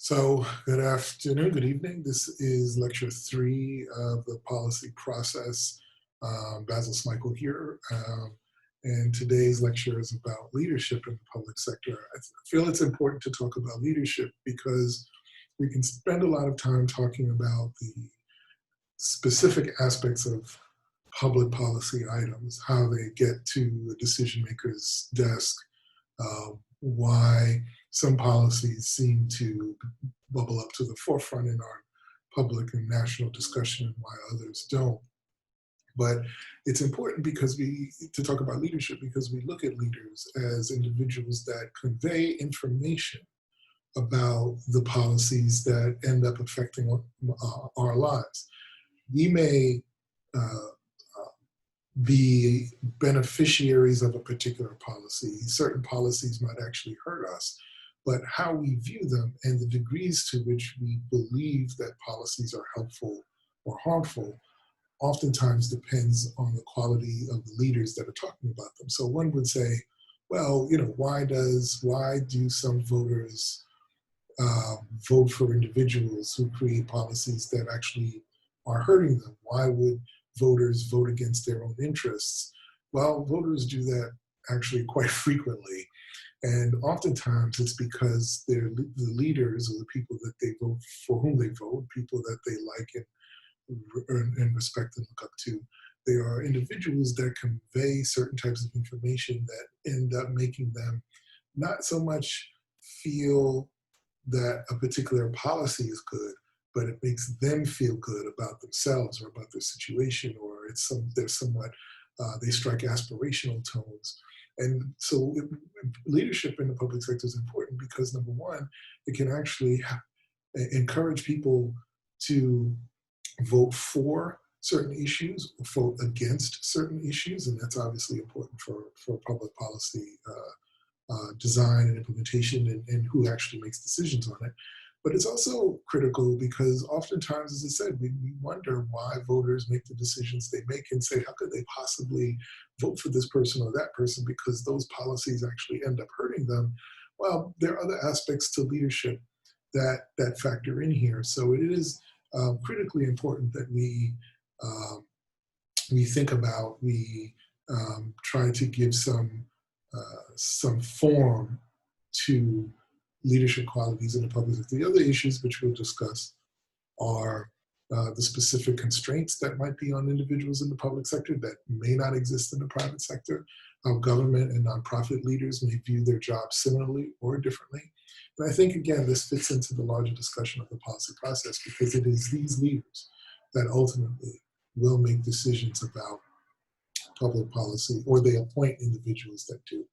So, good afternoon, good evening. This is lecture three of the policy process. Basil Smikle here. And today's lecture is about leadership in the public sector. I feel it's important to talk about leadership because we can spend a lot of time talking about the specific aspects of public policy items, how they get to the decision maker's desk, why some policies seem to bubble up to the forefront in our public and national discussion and why others don't. But it's important because to talk about leadership because we look at leaders as individuals that convey information about the policies that end up affecting our lives. We may uh, be beneficiaries of a particular policy. Certain policies might actually hurt us, but how we view them and the degrees to which we believe that policies are helpful or harmful oftentimes depends on the quality of the leaders that are talking about them. So one would say, well, why do some voters vote for individuals who create policies that actually are hurting them? Why would voters vote against their own interests? Well, voters do that actually quite frequently. And oftentimes it's because they're the leaders or the people that they vote for, whom they vote, people that they like and respect and look up to. They are individuals that convey certain types of information that end up making them not so much feel that a particular policy is good, but it makes them feel good about themselves or about their situation, or they strike aspirational tones. And so leadership in the public sector is important because number one, it can actually encourage people to vote for certain issues, vote against certain issues, and that's obviously important for public policy design and implementation and who actually makes decisions on it. But it's also critical because oftentimes, as I said, we wonder why voters make the decisions they make and say, how could they possibly vote for this person or that person because those policies actually end up hurting them? Well, there are other aspects to leadership that factor in here. So it is critically important that we think about, try to give some form to leadership qualities in the public sector. The other issues which we'll discuss are the specific constraints that might be on individuals in the public sector that may not exist in the private sector, how government and nonprofit leaders may view their jobs similarly or differently. And I think, again, this fits into the larger discussion of the policy process because it is these leaders that ultimately will make decisions about public policy, or they appoint individuals that do.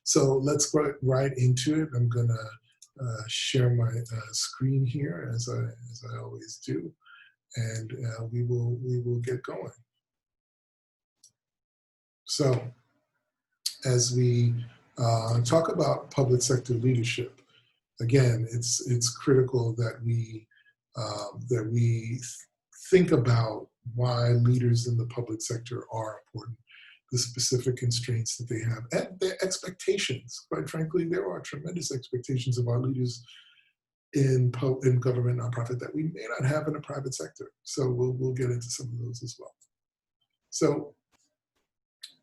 So let's go right into it. I'm going to share my screen here as I always do, and we will get going. So as we talk about public sector leadership, again, it's critical that we think about why leaders in the public sector are important, the specific constraints that they have, and their expectations. Quite frankly, there are tremendous expectations of our leaders in government, nonprofit that we may not have in the private sector. So we'll get into some of those as well. So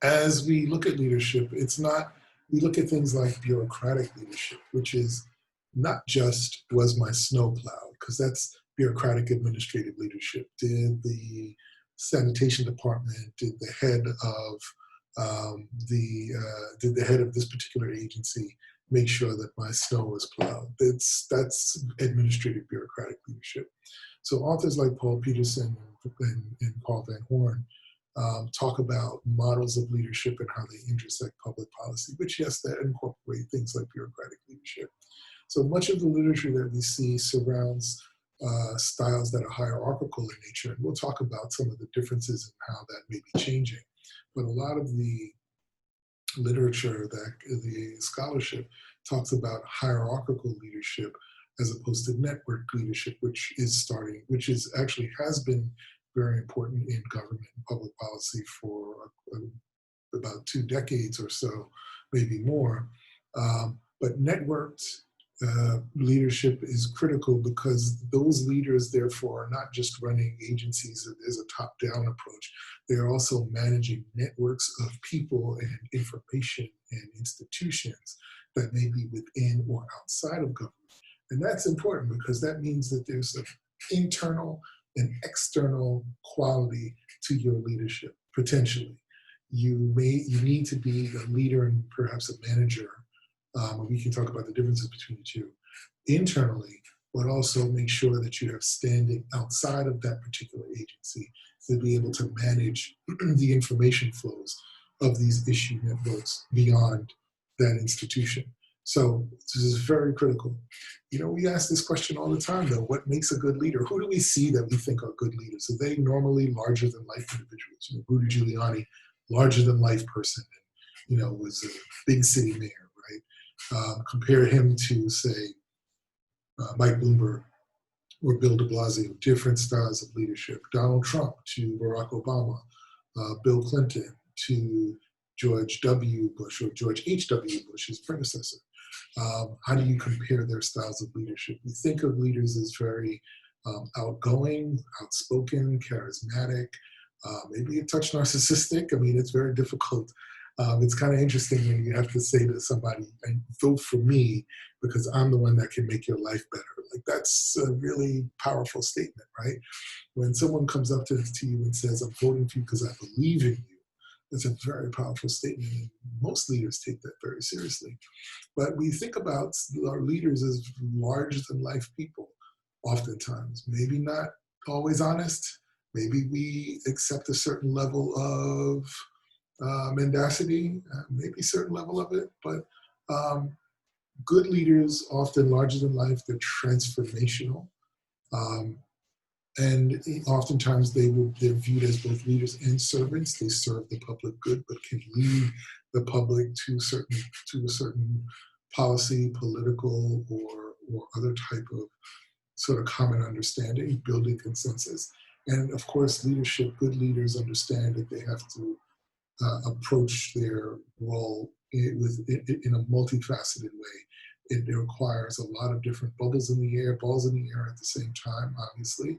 as we look at leadership, we look at things like bureaucratic leadership, which is not just was my snow plowed, because that's bureaucratic administrative leadership. Did the sanitation department, did the head of this particular agency make sure that my snow was plowed? That's administrative bureaucratic leadership. So authors like Paul Peterson and Paul Van Horn talk about models of leadership and how they intersect public policy, which, yes, that incorporate things like bureaucratic leadership. So much of the literature that we see surrounds styles that are hierarchical in nature, and we'll talk about some of the differences and how that may be changing. But a lot of the literature, the scholarship, talks about hierarchical leadership as opposed to network leadership, which actually has been very important in government and public policy for about 2 decades or so, maybe more. But networked leadership is critical because those leaders, therefore, are not just running agencies as a top-down approach. They are also managing networks of people and information and institutions that may be within or outside of government. And that's important because that means that there's an internal and external quality to your leadership, potentially. You need to be a leader and perhaps a manager. We can talk about the differences between the two internally, but also make sure that you have standing outside of that particular agency to be able to manage the information flows of these issue networks beyond that institution. So this is very critical. You know, we ask this question all the time, though. What makes a good leader? Who do we see that we think are good leaders? Are they normally larger than life individuals? You know, Rudy Giuliani, larger than life person, and, you know, was a big city mayor, right? Compare him to, say, Mike Bloomberg or Bill de Blasio, different styles of leadership. Donald Trump to Barack Obama, Bill Clinton to George W. Bush or George H.W. Bush, his predecessor. How do you compare their styles of leadership? We think of leaders as very outgoing, outspoken, charismatic, maybe a touch narcissistic. I mean, it's very difficult. It's kind of interesting when you have to say to somebody, vote for me because I'm the one that can make your life better. Like, that's a really powerful statement, right? When someone comes up to you and says, I'm voting for you because I believe in you, that's a very powerful statement. And most leaders take that very seriously. But we think about our leaders as larger than life people, oftentimes. Maybe not always honest. Maybe we accept a certain level of mendacity, maybe a certain level of it, but good leaders, often larger than life, they're transformational. And oftentimes they're viewed as both leaders and servants. They serve the public good, but can lead the public to a certain policy, political, or other type of sort of common understanding, building consensus. And of course, good leaders understand that they have to approach their role in a multifaceted way. It requires a lot of different balls in the air at the same time, obviously.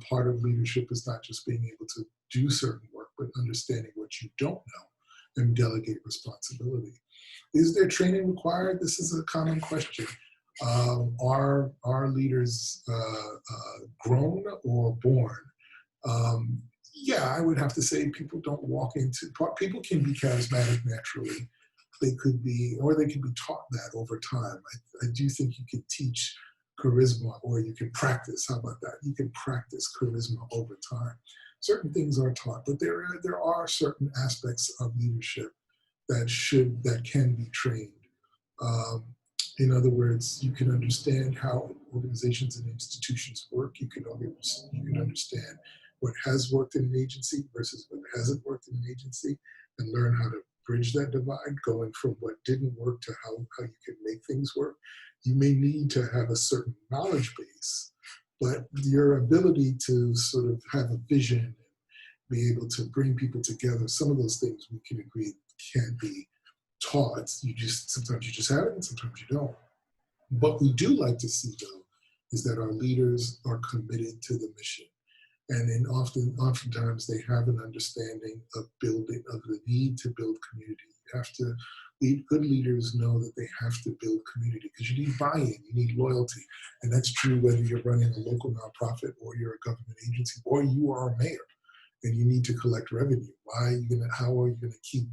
Part of leadership is not just being able to do certain work, but understanding what you don't know and delegate responsibility. Is there training required? This is a common question. Are leaders grown or born? Yeah, I would have to say people people can be charismatic naturally. They could be, or they can be taught that over time. I do think you can teach charisma, or you can practice. How about that? You can practice charisma over time. Certain things are taught, but there are certain aspects of leadership that can be trained. In other words, you can understand how organizations and institutions work. You can understand what has worked in an agency versus what hasn't worked in an agency, and learn how to bridge that divide, going from what didn't work to how you can make things work. You may need to have a certain knowledge base, but your ability to sort of have a vision and be able to bring people together, some of those things we can agree can't be taught. Sometimes you just have it and sometimes you don't. What we do like to see, though, is that our leaders are committed to the mission. And then oftentimes they have an understanding of the need to build community. Good leaders know that they have to build community because you need buy-in, you need loyalty. And that's true whether you're running a local nonprofit or you're a government agency or you are a mayor and you need to collect revenue. How are you going to keep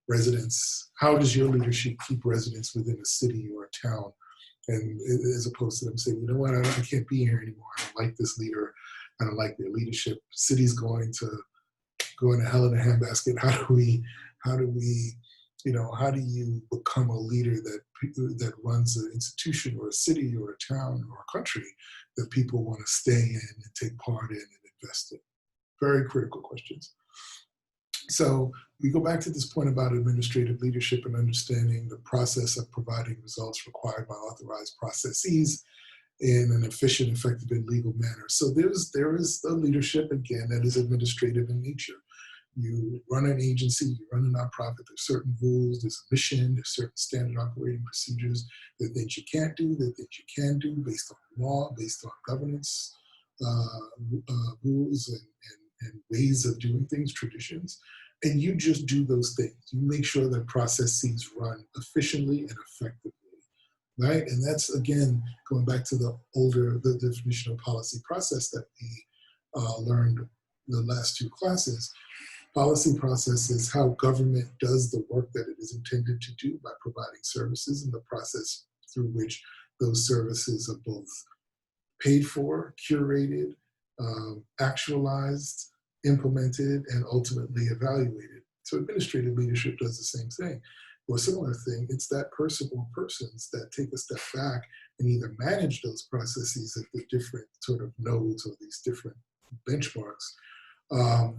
residents? How does your leadership keep residents within a city or a town? And as opposed to them saying, you know what, I can't be here anymore. I don't like this leader. I don't like their leadership. City's going to hell in a handbasket. How do you become a leader that runs an institution or a city or a town or a country that people want to stay in and take part in and invest in? Very critical questions. So we go back to this point about administrative leadership and understanding the process of providing results required by authorized processes in an efficient, effective, and legal manner. So there is the leadership, again, that is administrative in nature. You run an agency, you run a nonprofit, there's certain rules, there's a mission, there's certain standard operating procedures, there are things you can't do, there are things you can do based on law, based on governance rules and ways of doing things, traditions. And you just do those things. You make sure that processes run efficiently and effectively, right? And that's, again, going back to the definition of policy process that we learned the last two classes. Policy process is how government does the work that it is intended to do by providing services, and the process through which those services are both paid for, curated, actualized, implemented, and ultimately evaluated. So administrative leadership does the same thing. Or a similar thing, it's that person or persons that take a step back and either manage those processes at the different sort of nodes or these different benchmarks.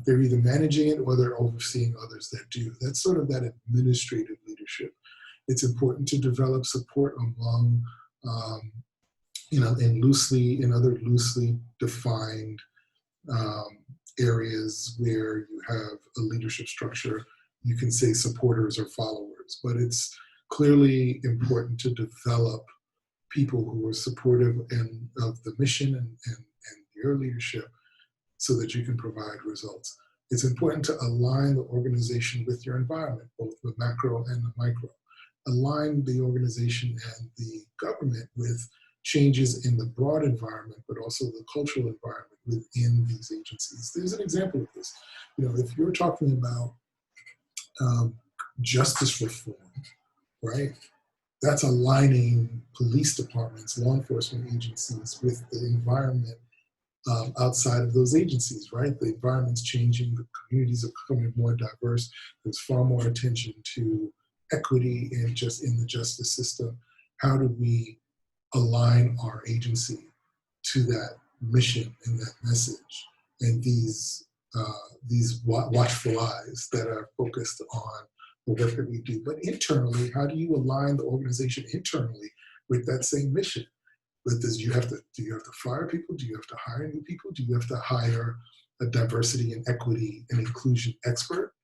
They're either managing it or they're overseeing others that do. That's sort of that administrative leadership. It's important to develop support among in other loosely defined areas where you have a leadership structure. You can say supporters or followers, but it's clearly important to develop people who are supportive of the mission and your leadership so that you can provide results. It's important to align the organization with your environment, both the macro and the micro. Align the organization and the government with changes in the broad environment, but also the cultural environment within these agencies. There's an example of this. If you're talking about justice reform, right? That's aligning police departments, law enforcement agencies with the environment outside of those agencies, right? The environment's changing, the communities are becoming more diverse. There's far more attention to equity in the justice system. How do we align our agency to that mission and that message and these watchful eyes that are focused on the work that we do? But internally, how do you align the organization internally with that same mission? But do you have to fire people? Do you have to hire new people? Do you have to hire a diversity and equity and inclusion expert,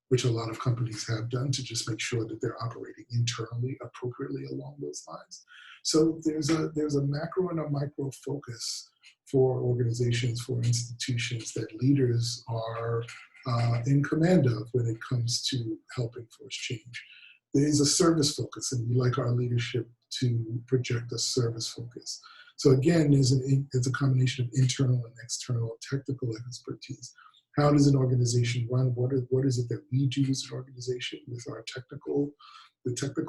which a lot of companies have done to just make sure that they're operating internally appropriately along those lines? So there's a macro and a micro focus for organizations, for institutions that leaders are in command of when it comes to helping force change. There is a service focus, and we like our leadership to project a service focus. So again, there's a combination of internal and external technical expertise. How does an organization run? What is it that we do as an organization with our technical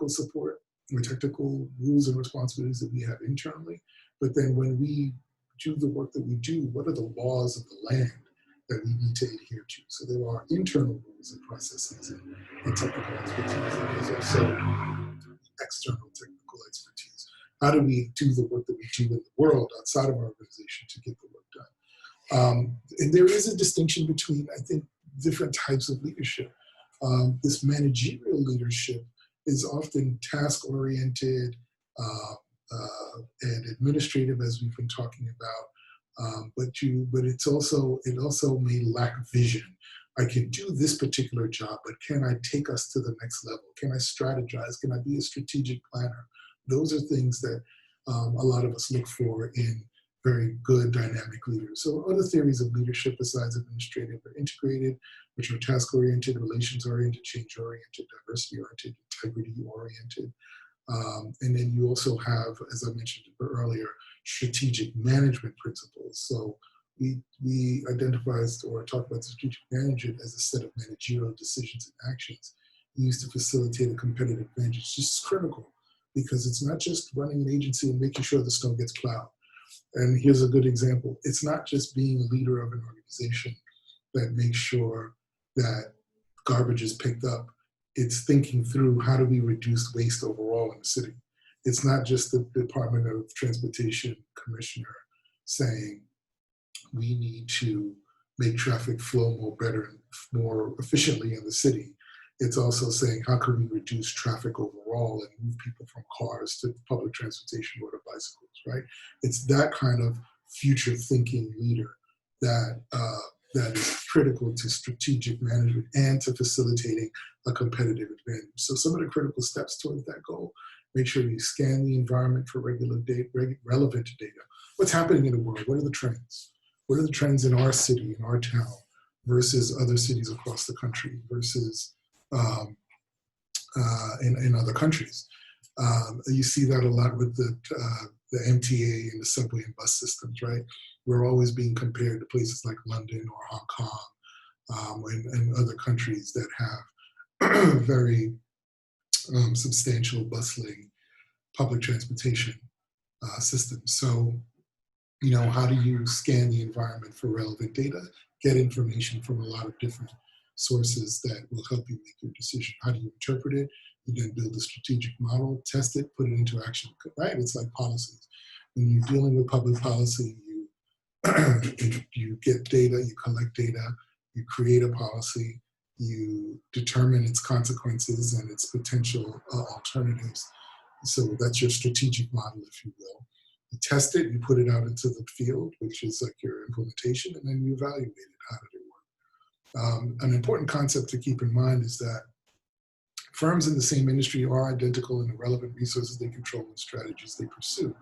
support, or technical rules and responsibilities that we have internally? But then when we do the work that we do, what are the laws of the land that we need to adhere to? So there are internal rules and processes and technical expertise, and there's also external technical expertise. How do we do the work that we do in the world outside of our organization to get the work done? And there is a distinction between, I think, different types of leadership. This managerial leadership is often task-oriented and administrative, as we've been talking about. But it also may lack vision. I can do this particular job, but can I take us to the next level? Can I strategize? Can I be a strategic planner? Those are things that a lot of us look for in very good dynamic leaders. So other theories of leadership besides administrative are integrated, which are task-oriented, relations-oriented, change-oriented, diversity-oriented, integrity-oriented. And then you also have, as I mentioned earlier, strategic management principles. So we identify or talk about strategic management as a set of managerial decisions and actions used to facilitate a competitive advantage. This is critical because it's not just running an agency and making sure the snow gets plowed. And here's a good example. It's not just being a leader of an organization that makes sure that garbage is picked up. It's thinking through how do we reduce waste overall in the city. It's not just the Department of Transportation commissioner saying we need to make traffic flow more efficiently in the city. It's also saying how can we reduce traffic overall and move people from cars to public transportation or to bicycles, right? It's that kind of future thinking leader that that is critical to strategic management and to facilitating a competitive advantage. So some of the critical steps towards that goal: make sure you scan the environment for relevant data. What's happening in the world? What are the trends? What are the trends in our city, in our town, versus other cities across the country, versus in other countries? You see that a lot with the MTA and the subway and bus systems, right? We're always being compared to places like London or Hong Kong and other countries that have very substantial bustling public transportation systems. So, how do you scan the environment for relevant data, get information from a lot of different sources that will help you make your decision? How do you interpret it? You then build a strategic model, test it, put it into action, right? It's like policies. When you're dealing with public policy, you get data, you collect data, you create a policy, you determine its consequences and its potential alternatives. So that's your strategic model, if you will. You test it, you put it out into the field, which is like your implementation, and then you evaluate it. How did it work? An important concept to keep in mind is that firms in the same industry are identical in the relevant resources they control and strategies they pursue.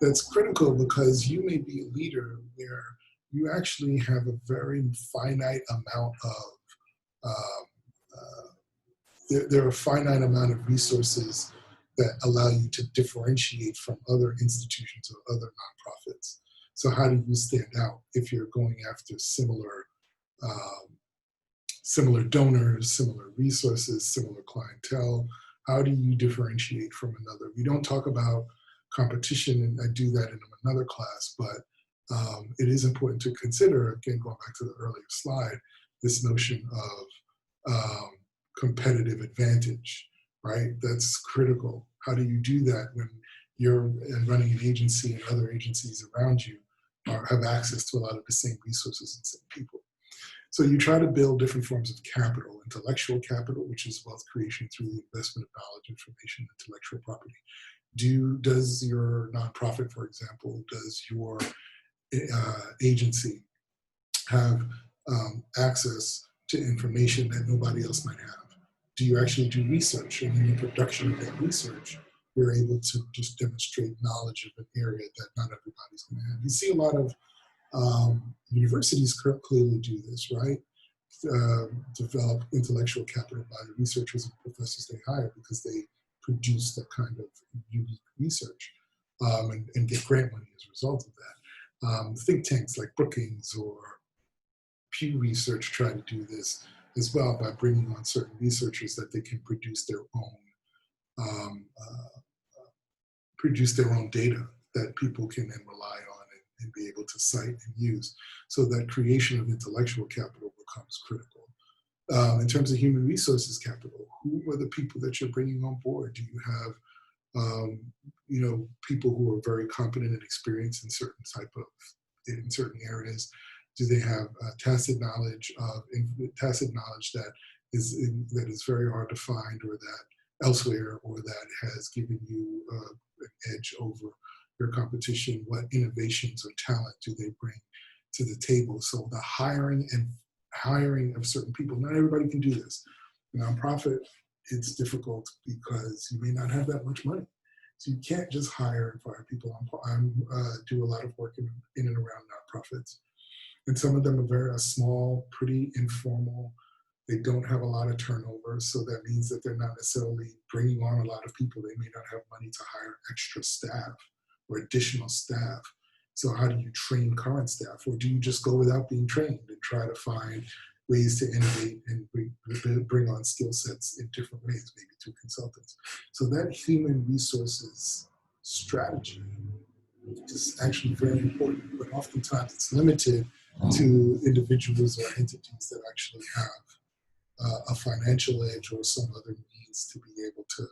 That's critical because you may be a leader where you actually have a very finite amount of, there are a finite amount of resources that allow you to differentiate from other institutions or other nonprofits. So how do you stand out if you're going after similar donors, similar resources, similar clientele? How do you differentiate from another? We don't talk about competition, and I do that in another class, but it is important to consider, again, going back to the earlier slide, this notion of competitive advantage, right? That's critical. How do you do that when you're running an agency and other agencies around you have access to a lot of the same resources and same people? So you try to build different forms of capital: intellectual capital, which is wealth creation through the investment of knowledge, information, intellectual property. Does your nonprofit, for example, does your agency have access to information that nobody else might have? Do you actually do research? And in the production of that research, you're able to just demonstrate knowledge of an area that not everybody's going to have. You see a lot of universities clearly do this, right? Develop intellectual capital by the researchers and professors they hire because they produce that kind of unique research and get grant money as a result of that. Think tanks like Brookings or Pew Research try to do this as well by bringing on certain researchers that they can produce their own data that people can then rely on and be able to cite and use. So that creation of intellectual capital becomes critical. In terms of human resources capital, who are the people that you're bringing on board? Do you have people who are very competent and experienced in certain areas? Do they have tacit knowledge that is very hard to find, or that elsewhere, or that has given you an edge over your competition? What innovations or talent do they bring to the table? So the hiring of certain people, not everybody can do this. Nonprofit, it's difficult because you may not have that much money. So you can't just hire and fire people. I do a lot of work in and around nonprofits. And some of them are very small, pretty informal. They don't have a lot of turnover. So that means that they're not necessarily bringing on a lot of people. They may not have money to hire extra staff or additional staff. So how do you train current staff? Or do you just go without being trained and try to find ways to innovate and bring on skill sets in different ways, maybe through consultants? So that human resources strategy is actually very important, but oftentimes it's limited to individuals or entities that actually have a financial edge or some other means to be able to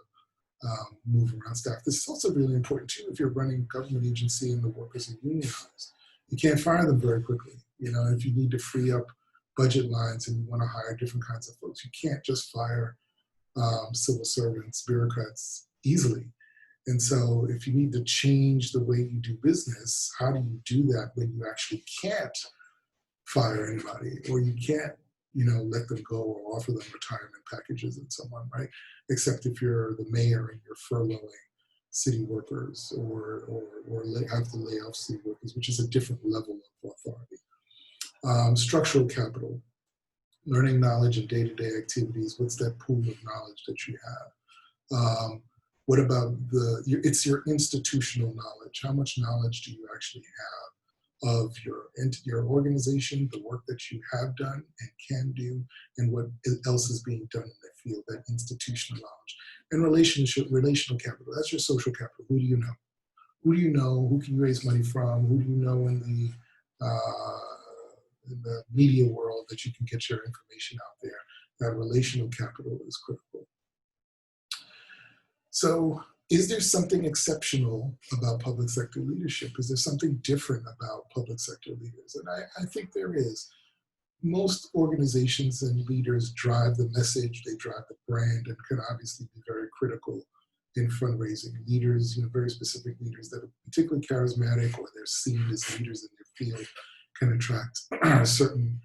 move around staff. This is also really important too if you're running a government agency and the workers are unionized. You can't fire them very quickly. If you need to free up budget lines and you want to hire different kinds of folks, you can't just fire civil servants, bureaucrats easily. And so if you need to change the way you do business, how do you do that when you actually can't fire anybody, or you can't, let them go or offer them retirement packages and so on, right? Except if you're the mayor and you're furloughing city workers or have to lay off city workers, which is a different level of authority. Structural capital, learning knowledge and day-to-day activities. What's that pool of knowledge that you have? What about it's your institutional knowledge. How much knowledge do you actually have of your organization, the work that you have done and can do, and what else is being done in that field, that institutional knowledge. And relational capital, that's your social capital. Who do you know? Who do you know? Who can you raise money from? Who do you know in the media world that you can get your information out there? That relational capital is critical. So is there something exceptional about public sector leadership? Is there something different about public sector leaders? And I think there is. Most organizations and leaders drive the message, they drive the brand, and can obviously be very critical in fundraising. Leaders, very specific leaders that are particularly charismatic or they're seen as leaders in their field can attract certain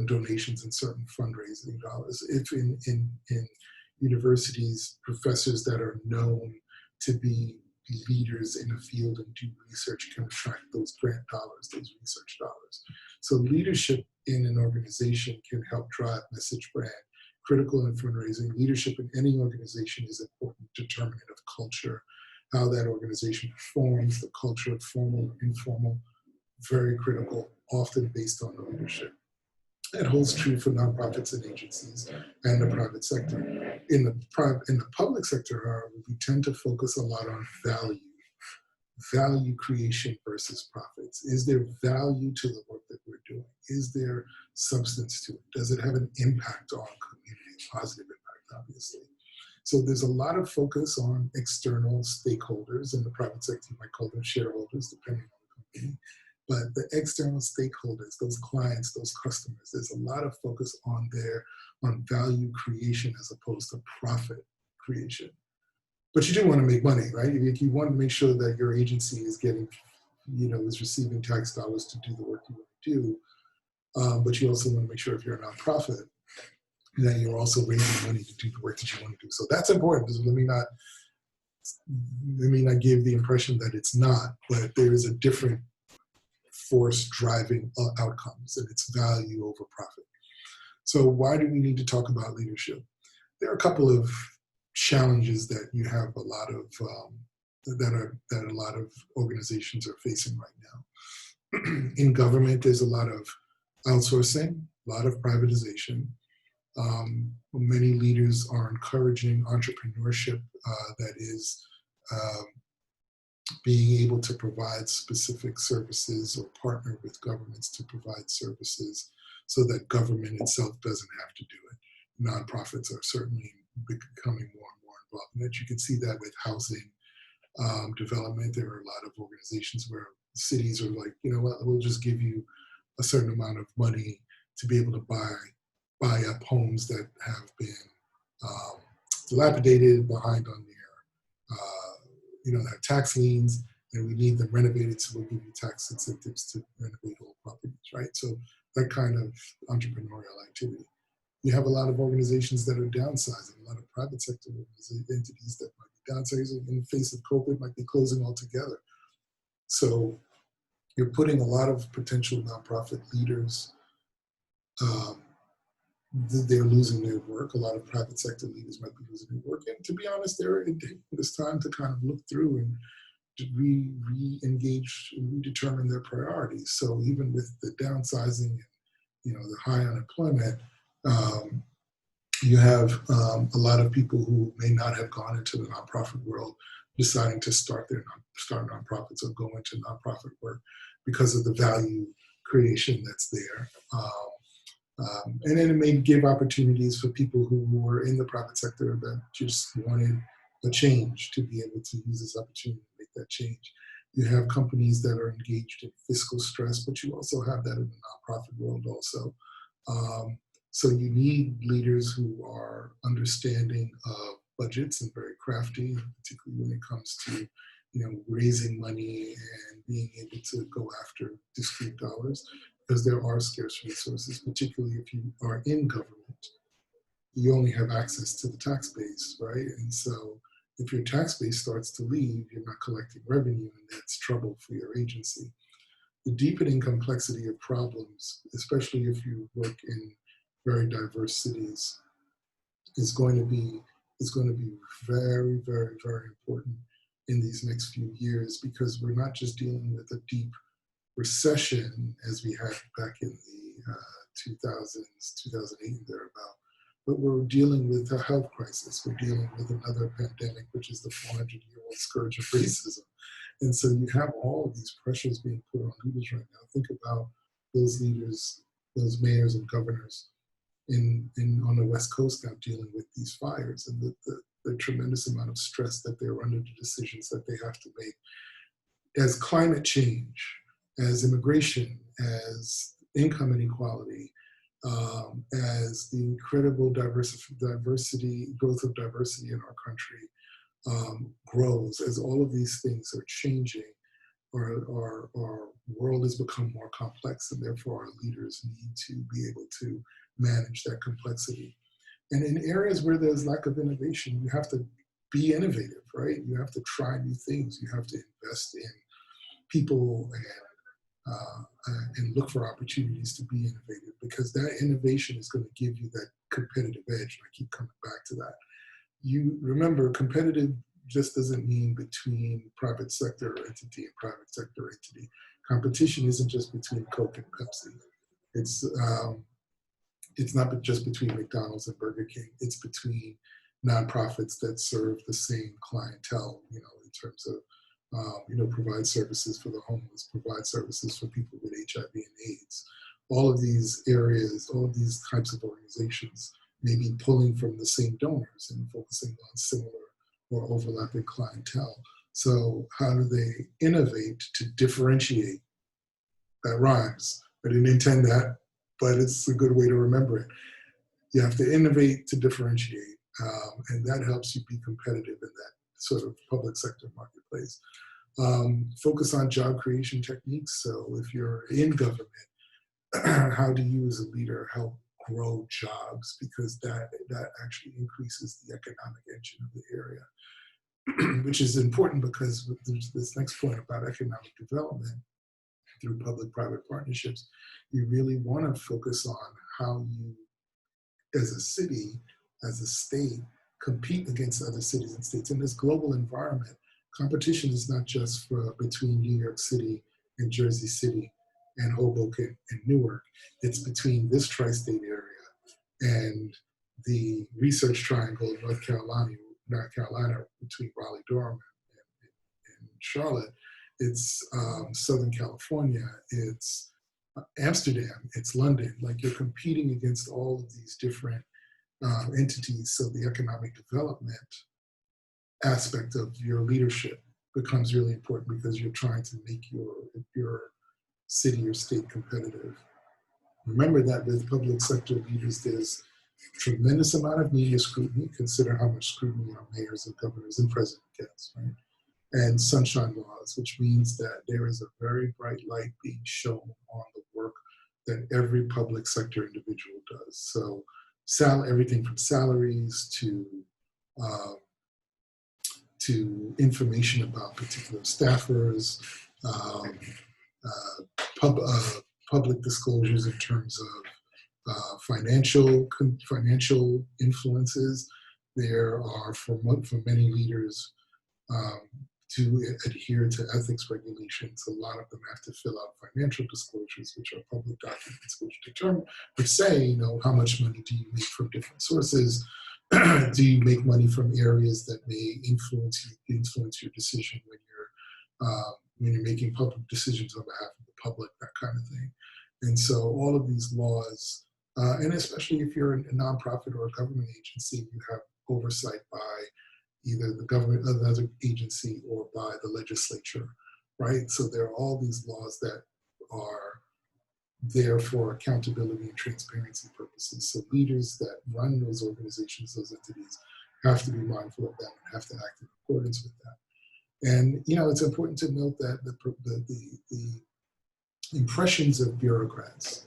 donations and certain fundraising dollars. If in universities, professors that are known to be leaders in a field and do research can attract those grant dollars, those research dollars. So leadership in an organization can help drive message brand. Critical in fundraising. Leadership in any organization is important determinant of culture, how that organization performs, the culture of formal or informal, very critical, often based on the leadership. That holds true for nonprofits and agencies and the private sector. In the public sector, however, we tend to focus a lot on value creation versus profits. Is there value to the work that we're doing? Is there substance to it? Does it have an impact on community, positive impact, obviously? So there's a lot of focus on external stakeholders. In the private sector, you might call them shareholders, depending on the company. But the external stakeholders, those clients, those customers, there's a lot of focus on value creation as opposed to profit creation. But you do want to make money, right? You want to make sure that your agency is getting, is receiving tax dollars to do the work you want to do. But you also want to make sure if you're a nonprofit, that you're also raising money to do the work that you want to do. So that's important. Let me not give the impression that it's not, but there is a different force driving outcomes, and it's value over profit. So why do we need to talk about leadership? There are a couple of challenges that you have a lot of that a lot of organizations are facing right now. In government, there's a lot of outsourcing, a lot of privatization. Many leaders are encouraging entrepreneurship that is being able to provide specific services or partner with governments to provide services so that government itself doesn't have to do it. Nonprofits are certainly becoming more and more involved in that. You can see that with housing development. There are a lot of organizations where cities are like, you know what, we'll just give you a certain amount of money to be able to buy up homes that have been dilapidated, behind on their have tax liens, and we need them renovated, so we'll give you tax incentives to renovate old properties, right? So that kind of entrepreneurial activity. You have a lot of organizations that are downsizing, a lot of private sector entities that might be downsizing in the face of COVID, might be closing altogether. So you're putting a lot of potential nonprofit leaders, they're losing their work. A lot of private sector leaders might be losing their work. And to be honest, it's time to kind of look through and re-engage and redetermine their priorities. So even with the downsizing and the high unemployment, you have a lot of people who may not have gone into the nonprofit world deciding to start nonprofits or go into nonprofit work because of the value creation that's there. And then it may give opportunities for people who were in the private sector that just wanted a change to be able to use this opportunity to make that change. You have companies that are engaged in fiscal stress, but you also have that in the nonprofit world also. So you need leaders who are understanding of budgets and very crafty, particularly when it comes to raising money and being able to go after discrete dollars. because there are scarce resources, particularly if you are in government. You only have access to the tax base, right? And so if your tax base starts to leave, you're not collecting revenue, and that's trouble for your agency. The deepening complexity of problems, especially if you work in very diverse cities, is going to be very, very, very important in these next few years, because we're not just dealing with a deep recession as we had back in the 2000s, 2008 and thereabout, but we're dealing with a health crisis. We're dealing with another pandemic, which is the 400-year-old scourge of racism. And so you have all of these pressures being put on leaders right now. Think about those leaders, those mayors and governors in on the West Coast now dealing with these fires, and the tremendous amount of stress that they're under, the decisions that they have to make. As climate change, as immigration, as income inequality, as the incredible diversity, growth of diversity in our country grows, as all of these things are changing, our world has become more complex, and therefore our leaders need to be able to manage that complexity. And in areas where there's lack of innovation, you have to be innovative, right? You have to try new things. You have to invest in people and look for opportunities to be innovative, because that innovation is going to give you that competitive edge. And I keep coming back to that. You remember, competitive just doesn't mean between private sector entity and private sector entity. Competition isn't just between Coke and Pepsi. It's not just between McDonald's and Burger King. It's between nonprofits that serve the same clientele, in terms of provide services for the homeless, provide services for people with HIV and AIDS. All of these areas, all of these types of organizations may be pulling from the same donors and focusing on similar or overlapping clientele. So how do they innovate to differentiate? That rhymes. I didn't intend that, but it's a good way to remember it. You have to innovate to differentiate, and that helps you be competitive in that sort of public sector marketplace. Focus on job creation techniques. So if you're in government, how do you as a leader help grow jobs? Because that actually increases the economic engine of the area, which is important, because there's this next point about economic development through public-private partnerships. You really want to focus on how you, as a city, as a state, compete against other cities and states. In this global environment, competition is not just between New York City and Jersey City and Hoboken and Newark. It's between this tri-state area and the Research Triangle of North Carolina, between Raleigh-Durham and Charlotte. It's Southern California, it's Amsterdam, it's London. Like, you're competing against all of these different entities. So the economic development aspect of your leadership becomes really important, because you're trying to make your city or state competitive. Remember that with public sector leaders, there's a tremendous amount of media scrutiny. Consider how much scrutiny our mayors and governors and president gets, right? And sunshine laws, which means that there is a very bright light being shown on the work that every public sector individual does. So everything from salaries to information about particular staffers, public disclosures in terms of financial influences. There are, for many leaders, to adhere to ethics regulations, a lot of them have to fill out financial disclosures, which are public documents which say, how much money do you make from different sources? Do you make money from areas that may influence your decision when you're making public decisions on behalf of the public, that kind of thing. And so all of these laws, and especially if you're a nonprofit or a government agency, you have oversight by either the government, another agency, or by the legislature, right? So there are all these laws that are there for accountability and transparency purposes. So leaders that run those organizations, those entities, have to be mindful of that and have to act in accordance with that. And it's important to note that impressions of bureaucrats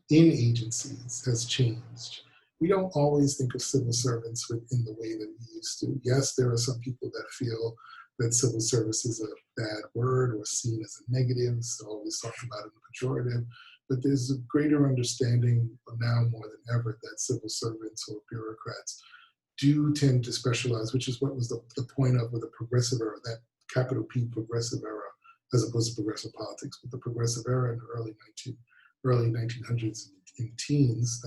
in agencies has changed. We don't always think of civil servants in the way that we used to. Yes, there are some people that feel that civil service is a bad word or seen as a negative, so always talked about it in a pejorative. But there's a greater understanding now more than ever that civil servants or bureaucrats do tend to specialize, which is what was the point of the progressive era, that capital P progressive era, as opposed to progressive politics, but the progressive era in the early 1900s and teens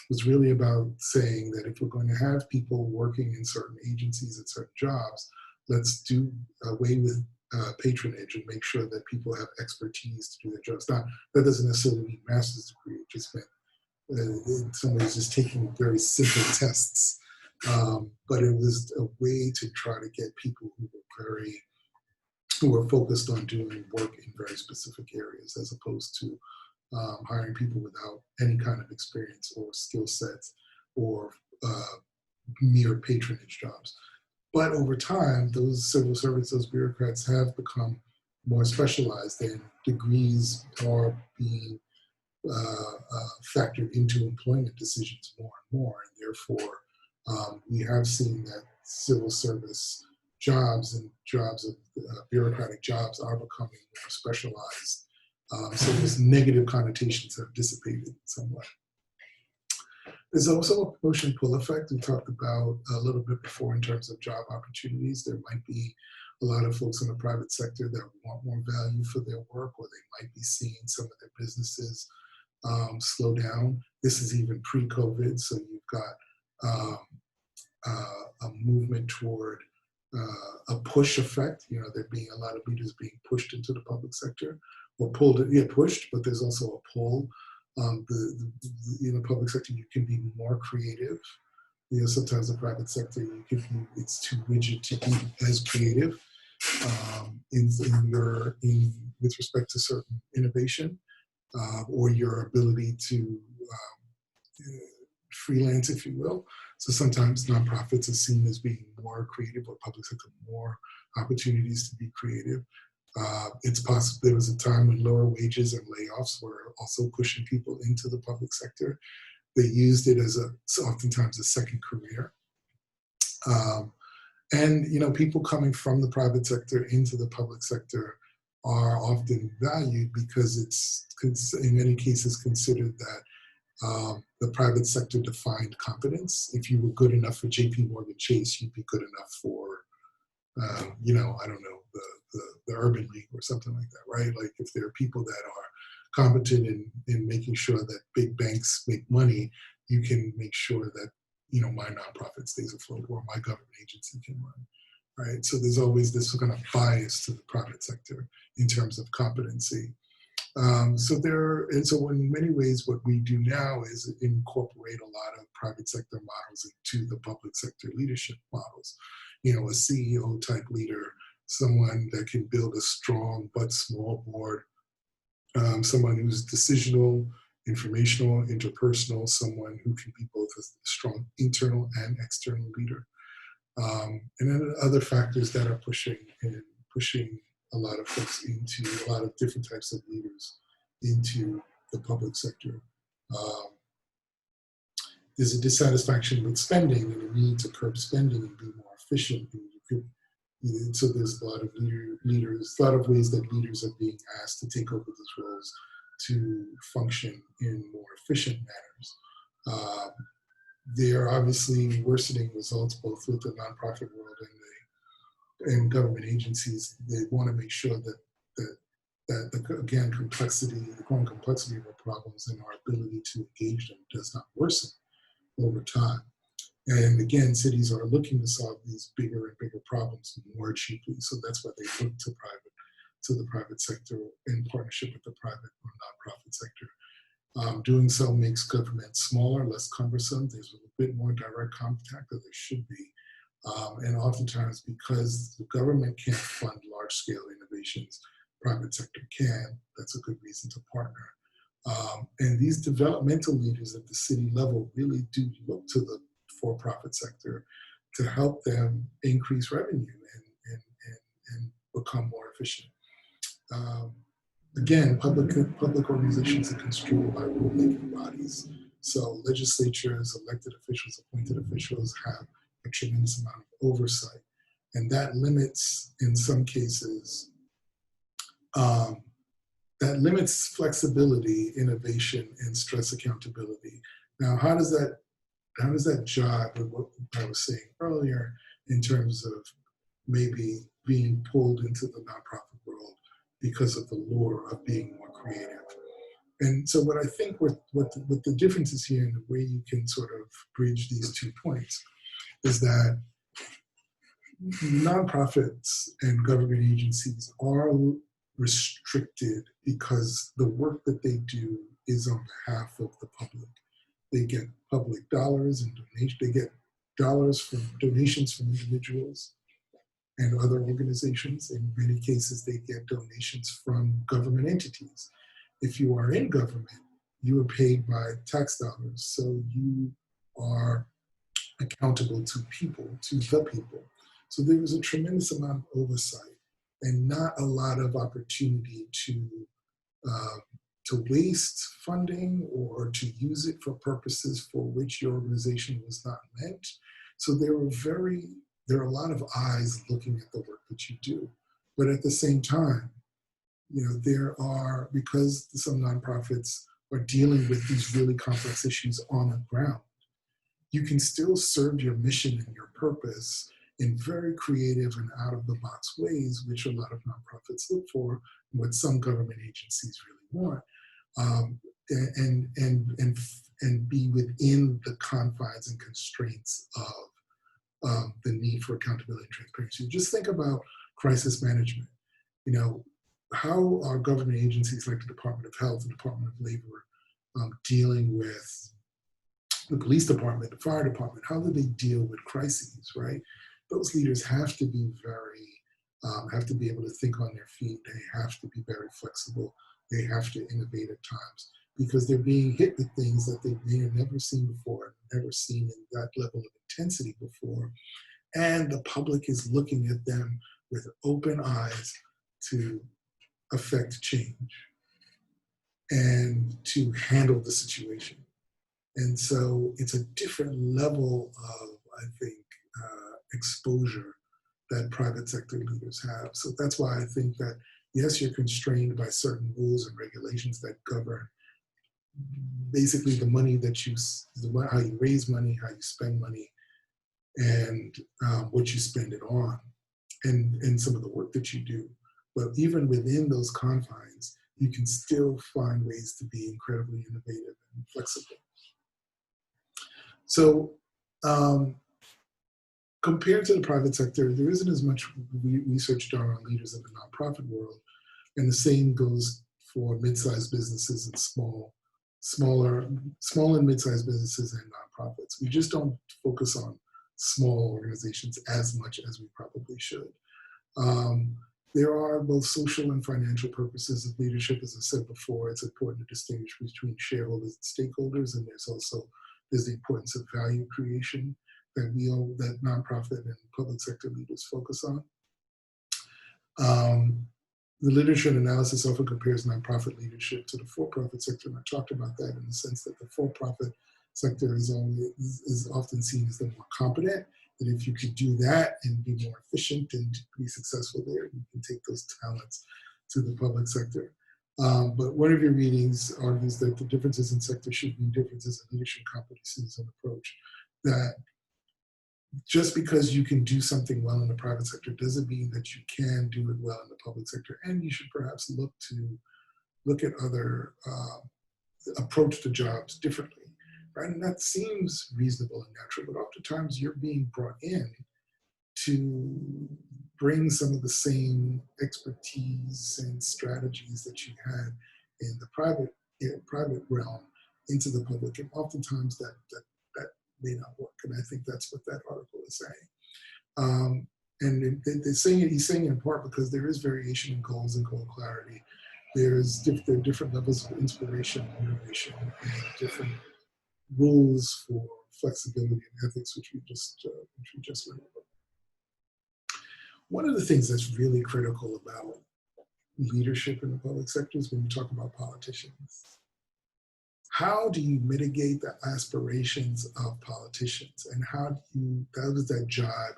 was really about saying that if we're going to have people working in certain agencies and certain jobs, let's do away with patronage and make sure that people have expertise to do their jobs. Now, that doesn't necessarily mean master's degree, it just meant in some ways just taking very simple tests. But it was a way to try to get people who were focused on doing work in very specific areas, as opposed to hiring people without any kind of experience or skill sets or mere patronage jobs. But over time, those civil servants, those bureaucrats have become more specialized, and degrees are being factored into employment decisions more and more. And therefore, we have seen that civil service jobs and jobs of bureaucratic jobs are becoming more specialized. So those negative connotations have dissipated somewhat. There's also a push and pull effect we talked about a little bit before in terms of job opportunities. There might be a lot of folks in the private sector that want more value for their work, or they might be seeing some of their businesses slow down. This is even pre-COVID, so you've got a movement toward a push effect. You know, there being a lot of leaders being pushed into the public sector, or pushed, but there's also a pull. In the public sector, you can be more creative. You know, sometimes the private sector, it's too rigid to be as creative with respect to certain innovation or your ability to freelance, if you will. So sometimes nonprofits are seen as being more creative, or public sector more opportunities to be creative. It's possible there was a time when lower wages and layoffs were also pushing people into the public sector. They used it as oftentimes a second career. And you know, people coming from the private sector into the public sector are often valued because it's in many cases considered that the private sector defined competence. If you were good enough for JP Morgan Chase, you'd be good enough for, you know, I don't know, the Urban League or something like that, right? Like if there are people that are competent in making sure that big banks make money, you can make sure that, you know, my nonprofit stays afloat or my government agency can run, right? So there's always this kind of bias to the private sector in terms of competency. So in many ways, what we do now is incorporate a lot of private sector models into the public sector leadership models. You know, a CEO type leader, someone that can build a strong but small board, someone who's decisional, informational, interpersonal, someone who can be both a strong internal and external leader. And then other factors that are pushing a lot of folks into a lot of different types of leaders into the public sector. There's a dissatisfaction with spending and a need to curb spending and be more efficient. So there's a lot of leaders, a lot of ways that leaders are being asked to take over these roles to function in more efficient manners. There are obviously worsening results both with the nonprofit world and government agencies. They want to make sure that again, the growing complexity of our problems and our ability to engage them does not worsen over time. And again, cities are looking to solve these bigger and bigger problems more cheaply. So that's why they look to the private sector in partnership with the private or nonprofit sector. Doing so makes government smaller, less cumbersome. There's a bit more direct contact than there should be. And oftentimes, because the government can't fund large-scale innovations, private sector can. That's a good reason to partner. And these developmental leaders at the city level really do look to the for-profit sector to help them increase revenue and become more efficient. Again, public organizations are controlled by rulemaking bodies. So legislatures, elected officials, appointed officials have a tremendous amount of oversight. And that limits, in some cases, um, that limits flexibility, innovation, and stress accountability. Now, how does that jive with what I was saying earlier in terms of maybe being pulled into the nonprofit world because of the lure of being more creative? And so, what I think what the difference is here, and the way you can sort of bridge these 2 points, is that nonprofits and government agencies are restricted because the work that they do is on behalf of the public. They get public dollars and donation. They get dollars from donations from individuals and other organizations. In many cases, they get donations from government entities. If you are in government, you are paid by tax dollars, so you are accountable to people, to the people. So there is a tremendous amount of oversight and not a lot of opportunity uh, to waste funding or to use it for purposes for which your organization was not meant. So there are a lot of eyes looking at the work that you do. But at the same time, there are, because some nonprofits are dealing with these really complex issues on the ground, you can still serve your mission and your purpose in very creative and out of the box ways, which a lot of nonprofits look for, and what some government agencies really want, um, and be within the confines and constraints of the need for accountability and transparency. Just think about crisis management. You know, how are government agencies like the Department of Health, the Department of Labor, dealing with the police department, the fire department? How do they deal with crises, right? Those leaders have to be have to be able to think on their feet. They have to be very flexible. They have to innovate at times because they're being hit with things that they may have never seen before, never seen in that level of intensity before. And the public is looking at them with open eyes to affect change and to handle the situation. And so it's a different level of, I think, exposure that private sector leaders have. So that's why I think that, yes, you're constrained by certain rules and regulations that govern basically the money that how you raise money, how you spend money, and what you spend it on, and some of the work that you do. But even within those confines, you can still find ways to be incredibly innovative and flexible. So compared to the private sector, there isn't as much research done on leaders in the nonprofit world, and the same goes for mid-sized businesses and small and mid-sized businesses and nonprofits. We just don't focus on small organizations as much as we probably should. There are both social and financial purposes of leadership. As I said before, it's important to distinguish between shareholders and stakeholders, and there's the importance of value creation that nonprofit and public sector leaders focus on. The literature and analysis often compares nonprofit leadership to the for-profit sector, and I talked about that in the sense that the for-profit sector is often seen as the more competent, that if you could do that and be more efficient and be successful there, you can take those talents to the public sector. But one of your readings argues that the differences in sectors should be differences in leadership competencies and approach. That just because you can do something well in the private sector doesn't mean that you can do it well in the public sector. And you should perhaps look at other approach to jobs differently, right? And that seems reasonable and natural, but oftentimes you're being brought in to bring some of the same expertise and strategies that you had in the private realm into the public, and oftentimes that may not work. And I think that's what that article is saying. And he's saying in part because there is variation in goals and goal clarity. There are different levels of inspiration, motivation, and different rules for flexibility and ethics, which we just went over. One of the things that's really critical about leadership in the public sector is when you talk about politicians. How do you mitigate the aspirations of politicians, and how does that jibe